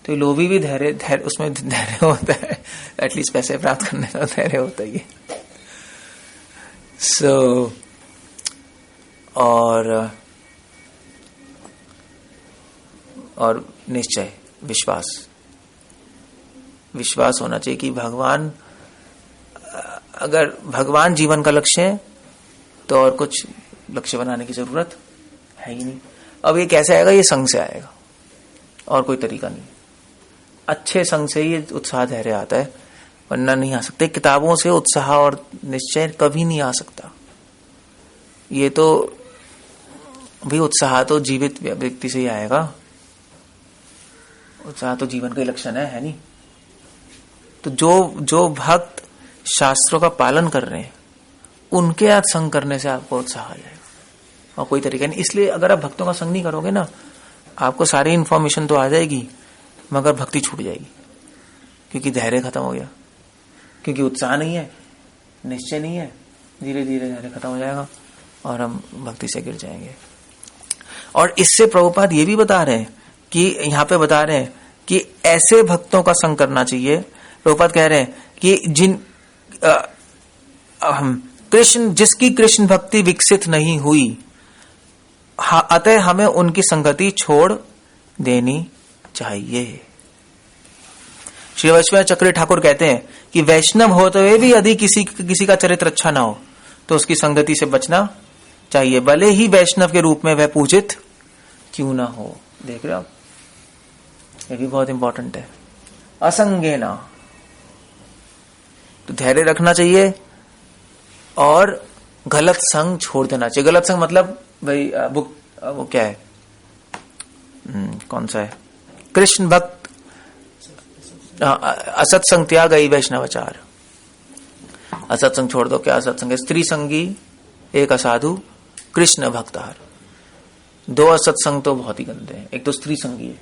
तो लोभी भी धैर्य उसमें धैर्य होता है, एटलीस्ट पैसे प्राप्त करने का धैर्य होता ही है। और निश्चय, विश्वास होना चाहिए कि भगवान, अगर भगवान जीवन का लक्ष्य है तो और कुछ लक्ष्य बनाने की जरूरत है ही नहीं। अब ये कैसे आएगा? ये संग से आएगा, और कोई तरीका नहीं। अच्छे संग से ही उत्साह धैर्य आता है, वरना नहीं आ सकते। किताबों से उत्साह और निश्चय कभी नहीं आ सकता। ये तो भी उत्साह तो जीवित व्यक्ति से ही आएगा। उत्साह तो जीवन का लक्षण है नहीं? तो जो भक्त शास्त्रों का पालन कर रहे हैं उनके साथ संग करने से आपको उत्साह आ जाएगा, और कोई तरीका नहीं। इसलिए अगर आप भक्तों का संग नहीं करोगे ना, आपको सारी इंफॉर्मेशन तो आ जाएगी मगर भक्ति छूट जाएगी, क्योंकि धैर्य खत्म हो गया, क्योंकि उत्साह नहीं है, निश्चय नहीं है, धीरे धीरे धैर्य खत्म हो जाएगा और हम भक्ति से गिर जाएंगे। और इससे प्रभुपाद ये भी बता रहे हैं कि यहाँ पे बता रहे हैं कि ऐसे भक्तों का संग करना चाहिए। प्रभुपाद कह रहे हैं कि जिसकी कृष्ण भक्ति विकसित नहीं हुई, अतः हमें उनकी संगति छोड़ देनी चाहिए। श्री वैष्णव चक्री ठाकुर कहते हैं कि वैष्णव होते हुए भी यदि किसी का चरित्र अच्छा ना हो तो उसकी संगति से बचना चाहिए, भले ही वैष्णव के रूप में वह पूजित क्यों ना हो। देख रहे हो आप, ये भी बहुत इंपॉर्टेंट है। असंगेना, तो धैर्य रखना चाहिए और गलत संग छोड़ देना चाहिए। गलत संग मतलब भाई वो क्या है, कौन सा है, कृष्ण भक्त असत्संग त्याग ही वैष्णवाचार। असत्संग छोड़ दो। क्या असत्संग है? स्त्री संगी एक असाधु कृष्ण भक्तार। दो असत्संग तो बहुत ही गंदे हैं। एक तो स्त्री संगी है,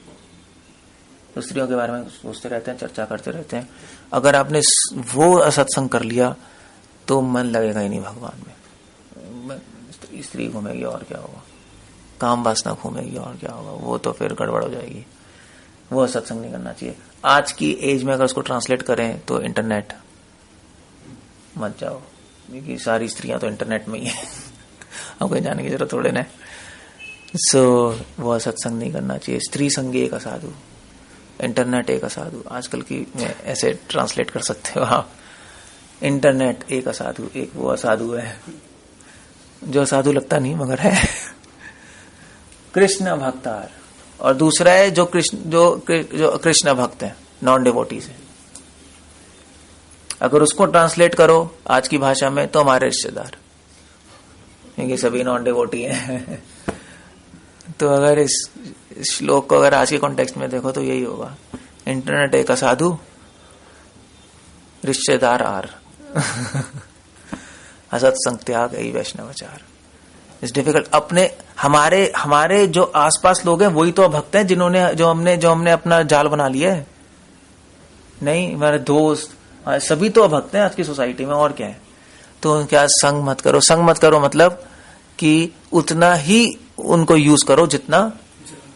तो स्त्रियों के बारे में सोचते रहते हैं, चर्चा करते रहते हैं। अगर आपने वो असत्संग कर लिया तो मन लगेगा ही नहीं भगवान में। स्त्री घूमेगी और क्या होगा, काम वासना घूमेगी और क्या होगा, वो तो फिर गड़बड़ हो जाएगी। वो सत्संग नहीं करना चाहिए। आज की एज में अगर उसको ट्रांसलेट करें तो इंटरनेट मत जाओ, क्योंकि सारी स्त्रियां तो इंटरनेट में ही है, अब कहीं जाने की जरूरत थोड़े ना। सो वो सत्संग नहीं करना चाहिए। स्त्री संगी एक असाधु, इंटरनेट एक असाधु। आजकल की में ऐसे ट्रांसलेट कर सकते हो आप। इंटरनेट एक असाधु, एक वो असाधु है जो साधु लगता नहीं मगर है, कृष्ण भक्तार। और दूसरा है जो कृष्ण भक्त है, नॉन डिवोटीज है। अगर उसको ट्रांसलेट करो आज की भाषा में तो हमारे रिश्तेदार, क्योंकि सभी नॉन डिवोटी हैं। तो अगर इस श्लोक को अगर आज के कॉन्टेक्स्ट में देखो तो यही होगा, इंटरनेट एक असाधु, रिश्तेदार आर। असत्संग त्याग ही वैष्णवाचार। It's difficult. अपने हमारे जो आसपास लोग हैं वही तो भक्त हैं जो हमने अपना जाल बना लिया है। नहीं, हमारे दोस्त सभी तो भक्त हैं आज की सोसाइटी में, और क्या है। तो क्या संग मत करो। संग मत करो मतलब कि उतना ही उनको यूज करो जितना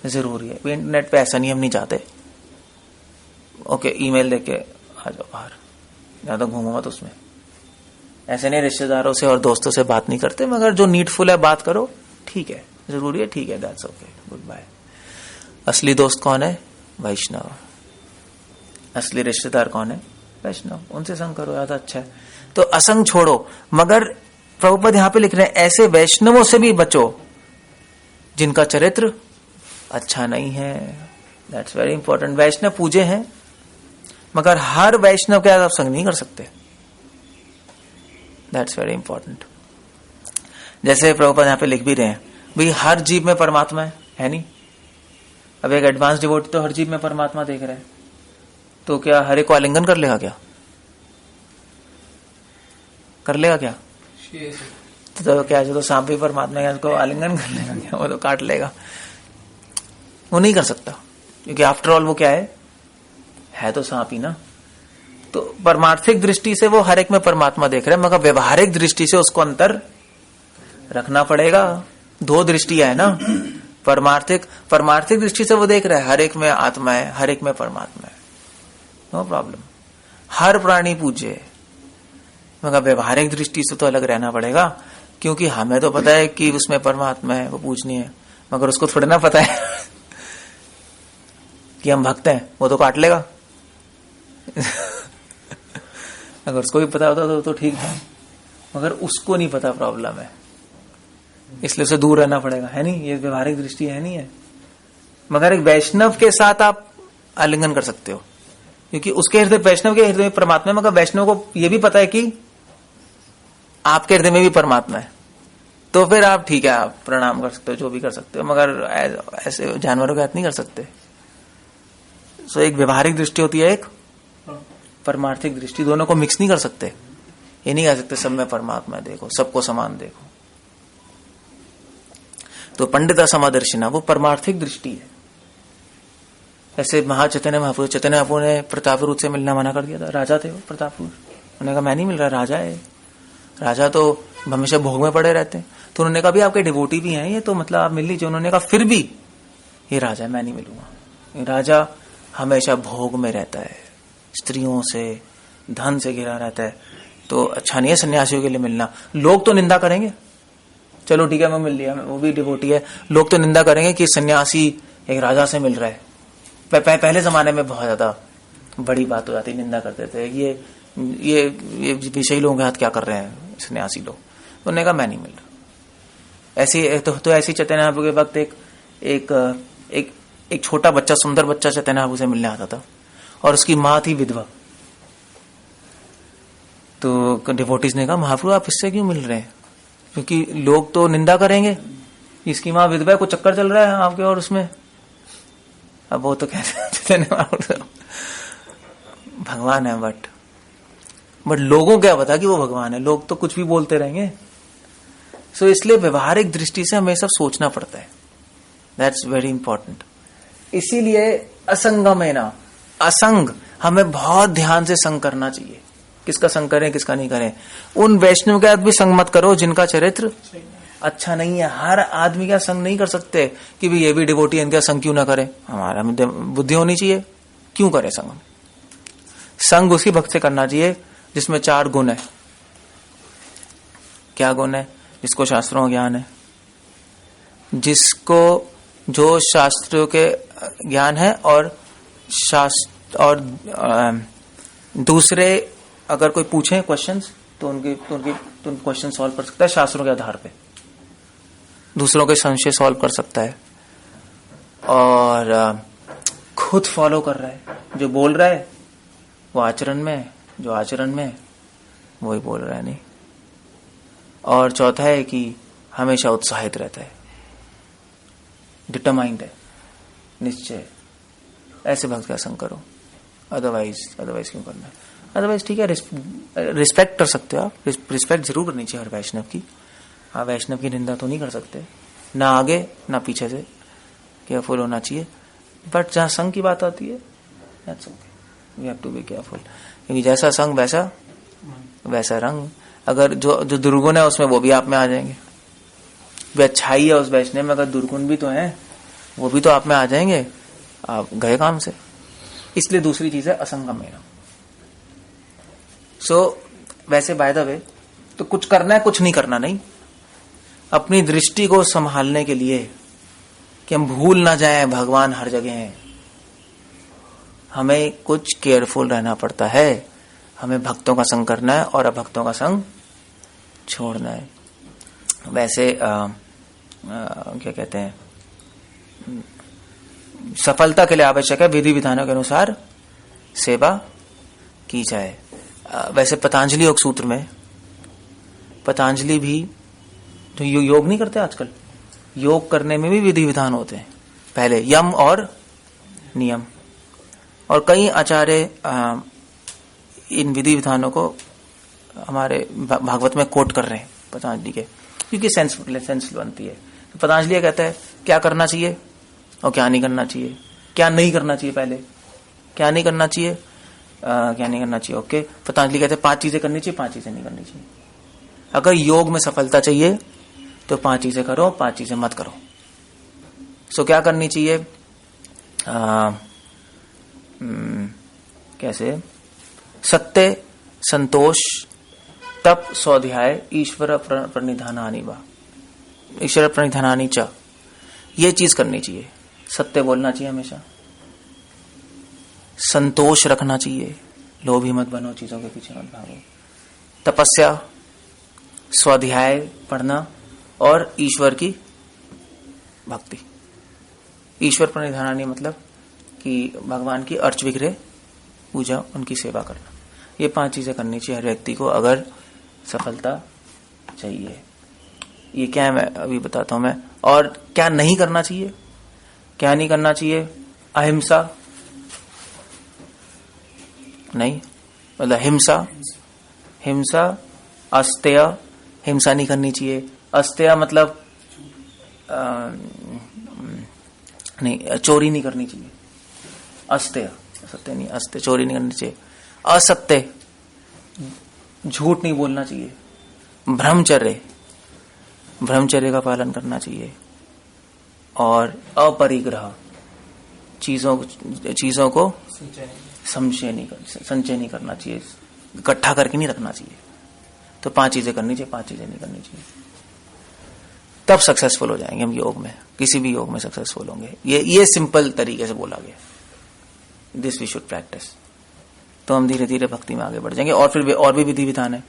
जरूरी है। इंटरनेट पे ऐसा नहीं, हम नहीं चाहते ओके ईमेल देके आ जाओ बाहर, ज्यादा घूमो मत उसमें। ऐसे नहीं, रिश्तेदारों से और दोस्तों से बात नहीं करते, मगर जो नीडफुल है बात करो, ठीक है, जरूरी है, ठीक है, दैट्स ओके, गुड बाय। असली दोस्त कौन है? वैष्णव। असली रिश्तेदार कौन है? वैष्णव। उनसे संग करो, ज्यादा अच्छा है। तो असंग छोड़ो। मगर प्रभुपाद यहां पे लिख रहे हैं ऐसे वैष्णवों से भी बचो जिनका चरित्र अच्छा नहीं है। That's very important. वैष्णव पूजे हैं मगर हर वैष्णव के साथ आप संग नहीं कर सकते। That's very important. जैसे प्रभुपाद यहां पे लिख भी रहे हैं, भाई हर जीव में परमात्मा है नहीं। अब एक एडवांस डिवोटी तो हर जीव में परमात्मा देख रहे हैं, तो क्या हर एक को आलिंगन कर लेगा? क्या कर लेगा? क्या तो क्या जो तो सांप भी परमात्मा है उसको आलिंगन कर लेगा क्या? वो तो काट लेगा। वो नहीं कर सकता, क्योंकि आफ्टर ऑल वो क्या है तो सांप ही ना। तो परमार्थिक दृष्टि से वो हर एक में परमात्मा देख रहे हैं, मगर व्यवहारिक दृष्टि से उसको अंतर रखना पड़ेगा। दो दृष्टियां है ना। परमार्थिक दृष्टि से वो देख रहा है हर एक में आत्मा है, हर एक में परमात्मा है, नो प्रॉब्लम। हर प्राणी पूज्य, मगर व्यवहारिक दृष्टि से तो अलग रहना पड़ेगा, क्योंकि हमें तो पता है कि उसमें परमात्मा है, वो पूजनीय है, मगर उसको थोड़ा ना पता है कि हम भक्त हैं। वो तो काट लेगा। अगर उसको भी पता होता तो ठीक है, मगर उसको नहीं पता, प्रॉब्लम है, इसलिए उसे दूर रहना पड़ेगा, है नहीं। ये व्यवहारिक दृष्टि है नहीं है। मगर एक वैष्णव के साथ आप आलिंगन कर सकते हो, क्योंकि उसके हृदय, वैष्णव के हृदय में परमात्मा है, मगर वैष्णव को यह भी पता है कि आपके हृदय में भी परमात्मा है। तो फिर आप ठीक है, आप प्रणाम कर सकते हो, जो भी कर सकते हो, मगर ऐसे जानवरों के हाथ नहीं कर सकते। सो एक व्यवहारिक दृष्टि होती है, एक परमार्थिक दृष्टि, दोनों को मिक्स नहीं कर सकते। ये नहीं कह सकते सब में परमात्मा देखो, सबको समान देखो। तो पंडिता समादर्शिना वो परमार्थिक दृष्टि है। ऐसे चैतन्य महाप्रभु ने प्रतापरुद्र से मिलना मना कर दिया था। राजा थे वो प्रतापरुद्र, उन्होंने कहा मैं नहीं मिल रहा, राजा है, राजा तो हमेशा भोग में पड़े रहते हैं। तो उन्होंने कहा भी आपके डिवोटी भी हैं, ये तो मतलब आप मिल लीजिए। उन्होंने कहा फिर भी ये राजा है, मैं नहीं मिलूंगा। ये राजा हमेशा भोग में रहता है, स्त्रियों से, धन से घिरा रहता है, तो अच्छा नहीं है सन्यासियों के लिए मिलना। लोग तो निंदा करेंगे, चलो ठीक है मैं मिल लिया, वो भी डिवोटी है, लोग तो निंदा करेंगे कि सन्यासी एक राजा से मिल रहा है। पहले जमाने में बहुत ज्यादा बड़ी बात हो जाती, निंदा करते थे, ये विषयी लोगों के हाथ क्या कर रहे हैं सन्यासी लोग। उन्होंने कहा मैं नहीं मिल रहा। ऐसी तो ऐसी चैतन्य महाप्रभु के वक्त एक छोटा बच्चा, सुंदर बच्चा चैतन्य महाप्रभु से मिलने आता था, और उसकी माँ थी विधवा। तो डिवोटीज ने कहा महाप्रभु आप इससे क्यों मिल रहे हैं, क्योंकि लोग तो निंदा करेंगे, इसकी माँ विधवा को चक्कर चल रहा है आपके और उसमें। अब वो तो कहते हैं भगवान है, बट लोगों क्या पता कि वो भगवान है, लोग तो कुछ भी बोलते रहेंगे। सो इसलिए व्यवहारिक दृष्टि से हमें सब सोचना पड़ता है, दैट्स वेरी इंपॉर्टेंट। इसीलिए असंगमेना, असंग, हमें बहुत ध्यान से संग करना चाहिए। किसका संग करें किसका नहीं करें। उन वैष्णव के साथ भी संग मत करो जिनका चरित्र अच्छा नहीं है। हर आदमी का संग नहीं कर सकते कि भी ये भी डिवोटी है, इनका संग क्यों ना करे। हमारा बुद्धि होनी चाहिए, क्यों करे संग। संग उसी भक्त से करना चाहिए जिसमें 4 गुण है। क्या गुण है? जिसको शास्त्रों का ज्ञान है, जिसको जो शास्त्रों के ज्ञान है, और दूसरे अगर कोई पूछे क्वेश्चंस तो उनके क्वेश्चन सॉल्व कर सकता है शास्त्रों के आधार पे, दूसरों के संशय सॉल्व कर सकता है, और खुद फॉलो कर रहा है, जो बोल रहा है वो आचरण में, जो आचरण में वही बोल रहा है नहीं। और चौथा है कि हमेशा उत्साहित रहता है, डिटरमाइंड है, निश्चय। ऐसे भक्त का संग करो, अदरवाइज क्यों करना है। अदरवाइज ठीक है, रिस्पेक्ट कर सकते हो आप, रिस्पेक्ट जरूर करनी चाहिए हर वैष्णव की। हाँ, वैष्णव की निंदा तो नहीं कर सकते, ना आगे ना पीछे से, केयरफुल होना चाहिए। बट जहां संग की बात आती है, that's okay, we have to be careful, क्योंकि जैसा संग वैसा रंग। अगर जो दुर्गुण है उसमें वो भी आप में आ जाएंगे। वे अच्छाई है उस वैष्णव में, अगर दुर्गुण भी तो है वो भी तो आप में आ जाएंगे, आप गए काम से। इसलिए दूसरी चीज है असंगम मेरा। वैसे बाय द वे तो कुछ करना है, कुछ नहीं करना नहीं। अपनी दृष्टि को संभालने के लिए कि हम भूल ना जाएं भगवान हर जगह हैं, हमें कुछ केयरफुल रहना पड़ता है। हमें भक्तों का संग करना है और अभक्तों का संग छोड़ना है। वैसे क्या कहते हैं, सफलता के लिए आवश्यक है विधि विधानों के अनुसार सेवा की जाए। वैसे पतंजलि योग सूत्र में, पतंजलि भी जो योग नहीं करते आजकल, योग करने में भी विधि विधान होते हैं। पहले यम और नियम, और कई आचार्य इन विधि विधानों को हमारे भागवत में कोट कर रहे हैं पतंजलि के, क्योंकि सेंस बनती है। पतंजलि कहता है क्या करना चाहिए और क्या नहीं करना चाहिए, क्या नहीं करना चाहिए। पहले क्या नहीं करना चाहिए, क्या नहीं करना चाहिए। ओके, पतंजलि कहते हैं 5 चीजें करनी चाहिए, 5 चीजें नहीं करनी चाहिए। अगर योग में सफलता चाहिए तो 5 चीजें करो, 5 चीजें मत करो। सो क्या करनी चाहिए, कैसे, सत्य, संतोष, तप, स्वाध्याय, ईश्वर प्रणिधानानि वा, ईश्वर प्रणिधानानि च, ये चीज करनी चाहिए। सत्य बोलना चाहिए हमेशा, संतोष रखना चाहिए, लोभी मत बनो, चीजों के पीछे मत भागो, तपस्या, स्वाध्याय पढ़ना, और ईश्वर की भक्ति। ईश्वर प्रणिधानानि मतलब कि भगवान की अर्च विग्रह पूजा, उनकी सेवा करना। ये 5 चीजें करनी चाहिए हर व्यक्ति को अगर सफलता चाहिए। ये क्या है मैं अभी बताता हूं मैं। और क्या नहीं करना चाहिए, क्या नहीं करना चाहिए? अहिंसा नहीं, मतलब हिंसा, अस्तेय, हिंसा नहीं करनी चाहिए। अस्तेय मतलब नहीं, चोरी नहीं करनी चाहिए। अस्तेय, सत्य नहीं, अस्तेय, चोरी नहीं करनी चाहिए। असत्य, झूठ नहीं बोलना चाहिए। ब्रह्मचर्य का पालन करना चाहिए। और अपरिग्रह, चीजों को संचय नहीं करना चाहिए, इकट्ठा करके नहीं रखना चाहिए। तो 5 चीजें करनी चाहिए, 5 चीजें नहीं करनी चाहिए। तब सक्सेसफुल हो जाएंगे हम योग में, किसी भी योग में सक्सेसफुल होंगे। ये सिंपल तरीके से बोला गया, दिस वी शुड प्रैक्टिस। तो हम धीरे धीरे भक्ति में आगे बढ़ जाएंगे। और फिर और भी विधि विधान है,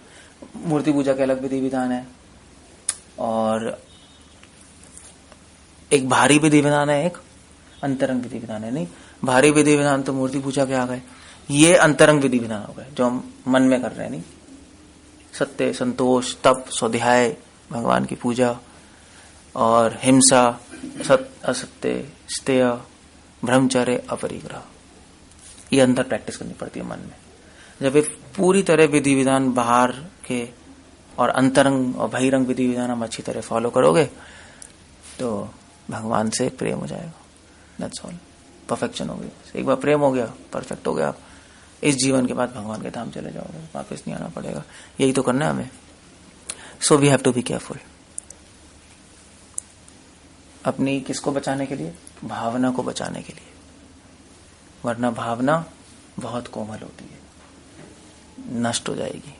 मूर्ति पूजा के अलग विधि विधान है, और एक भारी विधि विधान है, एक अंतरंग विधि विधान है। नहीं, भारी विधि विधान तो मूर्ति पूजा के आ गए, ये अंतरंग विधि विधान हो गए जो हम मन में कर रहे हैं। नहीं, सत्य, संतोष, तप, स्वाध्याय, भगवान की पूजा, और हिंसा, असत्य, स्तेय, ब्रह्मचर्य, अपरिग्रह, ये अंदर प्रैक्टिस करनी पड़ती है मन में। जब ये पूरी तरह विधि विधान बाहर के और अंतरंग और बहिरंग विधि विधान हम अच्छी तरह फॉलो करोगे तो भगवान से प्रेम हो जाएगा। दैट्स ऑल, परफेक्शन हो गई। एक बार प्रेम हो गया, परफेक्ट हो गया, इस जीवन के बाद भगवान के धाम चले जाओगे, वापस नहीं आना पड़ेगा। यही तो करना है हमें। So we have to be careful. अपनी किसको बचाने के लिए? भावना को बचाने के लिए, वरना भावना बहुत कोमल होती है, नष्ट हो जाएगी।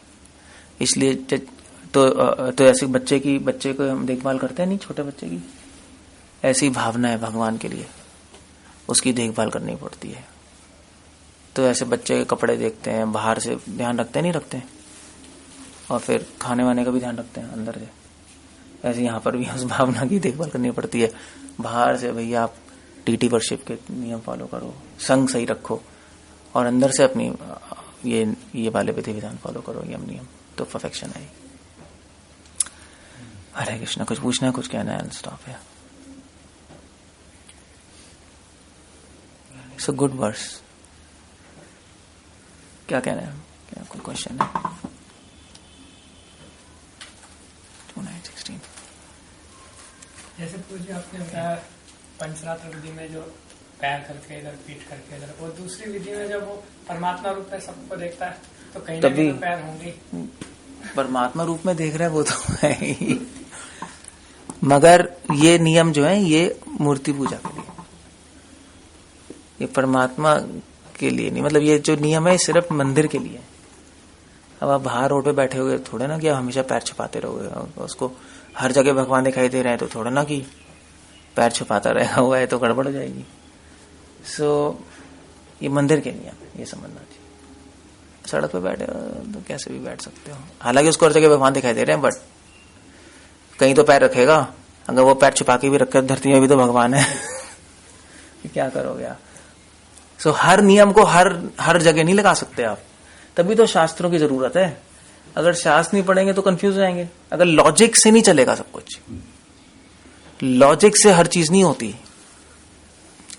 इसलिए तो ऐसे बच्चे को हम देखभाल करते हैं, नहीं, छोटे बच्चे की ऐसी भावना है भगवान के लिए, उसकी देखभाल करनी पड़ती है। तो ऐसे बच्चे के कपड़े देखते हैं, बाहर से ध्यान रखते नहीं रखते, और फिर खाने वाने का भी ध्यान रखते हैं अंदर से। ऐसे यहाँ पर भी उस भावना की देखभाल करनी पड़ती है। बाहर से भैया आप टीटी वर्शिप के नियम फॉलो करो, संग सही रखो, और अंदर से अपनी ये वाले विधि विधान फॉलो करो, यम नियम, तो परफेक्शन है। हरे कृष्णा। कुछ पूछना है, कुछ कहना है? स्टॉप है। It's a good verse. क्या कहना है? क्या कोई क्वेश्चन है? 2916 जैसे पूछिए, आपने बताया पंचरात्र विधि में जो पैर करके इधर, पीठ करके इधर, और दूसरी विधि में जब वो परमात्मा रूप में सबको देखता है तो कहीं ना कहीं तो पैर होंगे। परमात्मा रूप में देख रहे हैं वो तो है ही, मगर ये नियम जो है ये मूर्ति पूजा के लिए, ये परमात्मा के लिए नहीं। मतलब ये जो नियम है सिर्फ मंदिर के लिए। अब आप बाहर रोड पे बैठे हुए थोड़े ना कि आप हमेशा पैर छुपाते रहोगे, उसको हर जगह भगवान दिखाई दे रहे हैं तो थोड़ा ना कि पैर छुपाता रहेगा, हुआ है तो गड़बड़ हो जाएगी। सो ये मंदिर के नियम, ये समझना चाहिए। सड़क पे बैठे तो कैसे भी बैठ सकते हो, हालांकि उसको हर जगह भगवान दिखाई दे रहे हैं, बट कहीं तो पैर रखेगा। अगर वो पैर छुपा के भी रखे धरती में भी तो भगवान है क्या करोगे आप? सो हर नियम को हर जगह नहीं लगा सकते आप, तभी तो शास्त्रों की जरूरत है। अगर शास्त्र नहीं पढ़ेंगे तो कंफ्यूज हो जाएंगे। अगर लॉजिक से नहीं चलेगा सब कुछ, लॉजिक से हर चीज नहीं होती।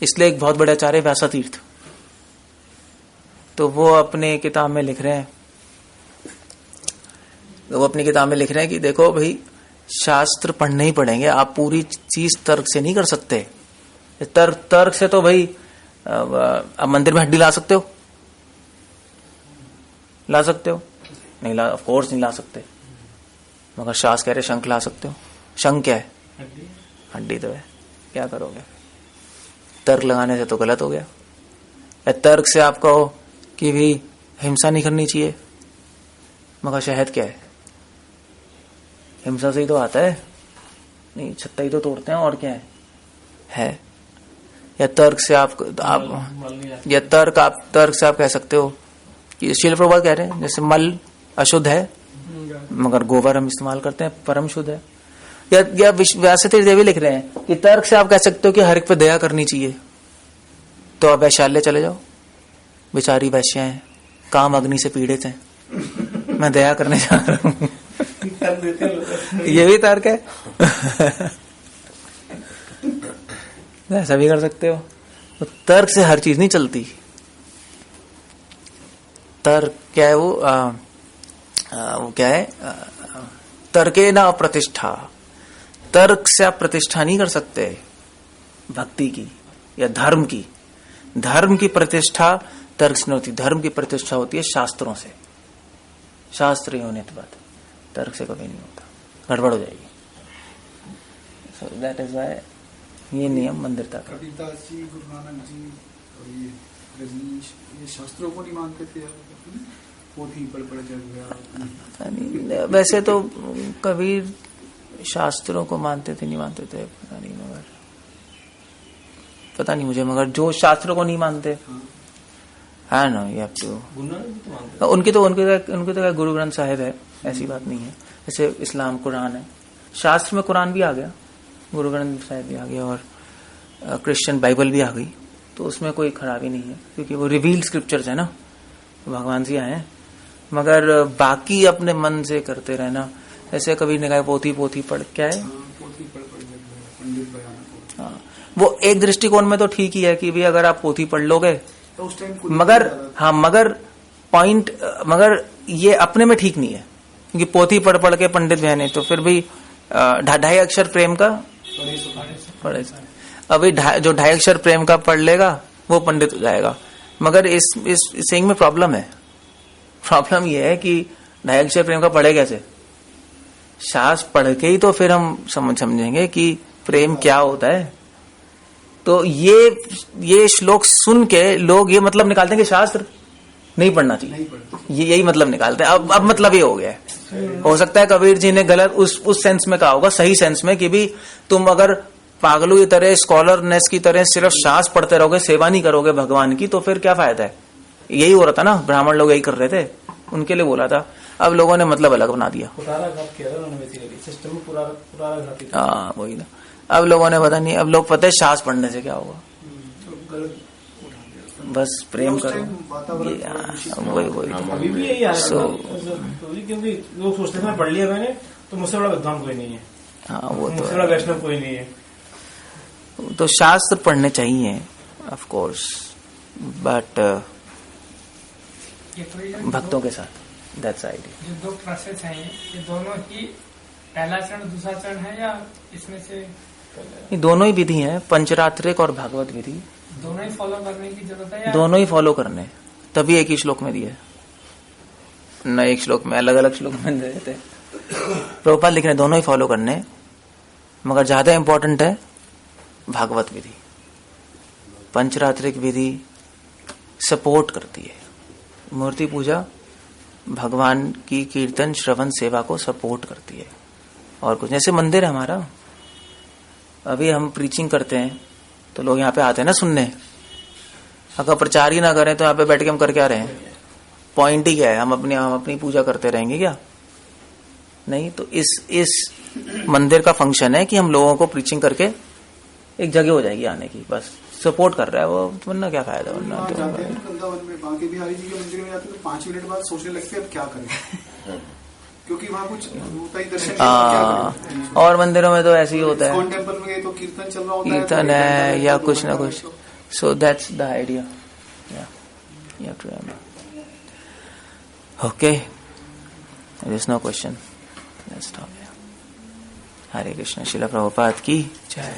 इसलिए एक बहुत बड़े आचार्य व्यासतीर्थ, तो वो अपने किताब में लिख रहे हैं, कि देखो भाई शास्त्र पढ़ने ही पड़ेंगे, आप पूरी चीज तर्क से नहीं कर सकते। तर्क से तो भाई आप मंदिर में हड्डी ला सकते हो? नहीं ला, ऑफ कोर्स नहीं ला सकते। मगर शास्त्र कह रहे शंख ला सकते हो। शंख क्या है? हड्डी तो है। क्या करोगे? तर्क लगाने से तो गलत हो गया। या तर्क से आप कहो कि भी हिंसा नहीं करनी चाहिए, मगर शहद क्या है? हिंसा से ही तो आता है, नहीं छत्ता ही तो तोड़ते हैं, और क्या है? या तर्क से आप कह सकते हो कि शील प्रभुपाद कह रहे हैं जैसे मल अशुद्ध है मगर गोबर हम इस्तेमाल करते हैं, परम शुद्ध है। या व्यासतीर्थ देवी लिख रहे हैं कि तर्क से आप कह सकते हो कि हर एक पे दया करनी चाहिए, तो आप वैशाल्य चले जाओ, बेचारी वैश्या हैं, काम अग्नि से पीड़ित हैं, मैं दया करने जा रहा हूँ। ये भी तर्क है। ऐसा भी कर सकते हो। तो तर्क से हर चीज नहीं चलती। तर्क क्या है? वो क्या है? तर्के ना प्रतिष्ठा। तर्क से आप प्रतिष्ठा नहीं कर सकते भक्ति की या धर्म की। धर्म की प्रतिष्ठा तर्क से नहीं होती। धर्म की प्रतिष्ठा होती है शास्त्रों से। शास्त्र होने के बाद तर्क से कभी नहीं होता, गड़बड़ हो जाएगी। सो दैट इज वाई ये नियम मंदिर तक। कबीरदास जी, गुरु नानक जी और ये रजनीश, ये शास्त्रों को नहीं मानते थे, पोथी पढ़ जग गया। वैसे तो कबीर शास्त्रों को मानते थे, नहीं मानते थे पता नहीं, मगर पता नहीं मुझे, मगर जो शास्त्रों को नहीं मानते, हाँ ना, ये तो उनके तो गुरु ग्रंथ साहिब है, ऐसी बात नहीं है। जैसे इस्लाम कुरान है, शास्त्र में कुरान भी आ गया, गुरु ग्रंथ साहिब भी आ गया, और क्रिश्चियन बाइबल भी आ गई, तो उसमें कोई खराबी नहीं है, क्योंकि वो रिवील स्क्रिप्चर्स है ना, भगवान जी आए हैं। मगर बाकी अपने मन से करते रहना, जैसे कभी ने कहा पोथी पढ़, क्या है, हाँ, वो एक दृष्टिकोण में तो ठीक ही है कि भी अगर आप पोथी पढ़ लोगे तो उस टाइम, मगर ये अपने में ठीक नहीं है, क्योंकि पोथी पढ़ के पंडित बहने, तो फिर भी 2.5 अक्षर प्रेम का पढ़े, अभी जो 2.5 अक्षर प्रेम का पढ़ लेगा वो पंडित हो जाएगा। मगर इस सेइंग में प्रॉब्लम है। प्रॉब्लम ये है कि 2.5 अक्षर प्रेम का पढ़े कैसे? शास्त्र पढ़ के ही तो फिर हम समझेंगे कि प्रेम क्या होता है। तो ये श्लोक सुन के लोग ये मतलब निकालते हैं कि शास्त्र नहीं पढ़ना चाहिए, यही मतलब निकालते हैं। अब मतलब ये हो गया है। हो सकता है कबीर जी ने गलत उस सेंस में कहा होगा, सही सेंस में, कि भी तुम अगर पागलों की तरह, स्कॉलरनेस की तरह सिर्फ शास्त्र पढ़ते रहोगे, सेवा नहीं करोगे भगवान की, तो फिर क्या फायदा है। यही हो रहा था ना, ब्राह्मण लोग यही कर रहे थे, उनके लिए बोला था। अब लोगों ने मतलब अलग बना दिया। हाँ, वही ना। अब लोगों ने पता नहीं, अब लोग पता है शास्त्र पढ़ने से क्या होगा, बस प्रेम करो, वही अभी भी यही क्योंकि लोग सोचते हैं पढ़ लिया मैंने तो मुझसे बड़ा विद्वान कोई नहीं है। हाँ, वो तो मुझसे बड़ा वैष्णव कोई नहीं है। तो शास्त्र पढ़ने चाहिए ऑफ कोर्स, बट भक्तों के साथ, दैट्स आइडिया। जो 2 प्रोसेस हैं, ये दोनों ही पहला चरण दूसरा चरण है, या इसमें से ये दोनों ही विधि हैं, पंचरात्रिक और भागवत विधि, दोनों ही फॉलो करने की जरूरत है, या दोनों ही फॉलो करने, तभी एक ही श्लोक में दिए न, एक श्लोक में, अलग अलग श्लोक में दे देते। प्रभुपाद लिख रहे हैं दोनों ही फॉलो करने, मगर ज्यादा इंपॉर्टेंट है भागवत विधि। पंचरात्रिक विधि सपोर्ट करती है, मूर्ति पूजा भगवान की कीर्तन श्रवण सेवा को सपोर्ट करती है, और कुछ। जैसे मंदिर है हमारा, अभी हम प्रीचिंग करते हैं तो लोग यहाँ पे आते हैं ना सुनने। अगर प्रचार ही ना करें तो यहाँ पे बैठ के हम कर क्या रहे हैं? पॉइंट ही क्या है? हम अपनी पूजा करते रहेंगे क्या? नहीं। तो इस मंदिर का फंक्शन है कि हम लोगों को प्रीचिंग करके एक जगह हो जाएगी आने की, बस सपोर्ट कर रहा है वो, वरना क्या फायदा, वरना तो वृंदावन में बांके बिहारी जी के मंदिर में जाते तो 5 मिनट बाद सोचने लगते अब क्या करें, क्योंकि वहाँ कुछ होता ही दर्शन। और मंदिरों में तो ऐसे ही होता है, टेम्पल में गए तो कीर्तन चल रहा होता है, कीर्तन है या कुछ ना कुछ। So that's the idea, you have to remember. Okay, there is no question, let's stop here. Hare Krishna. Srila Prabhupada की जय।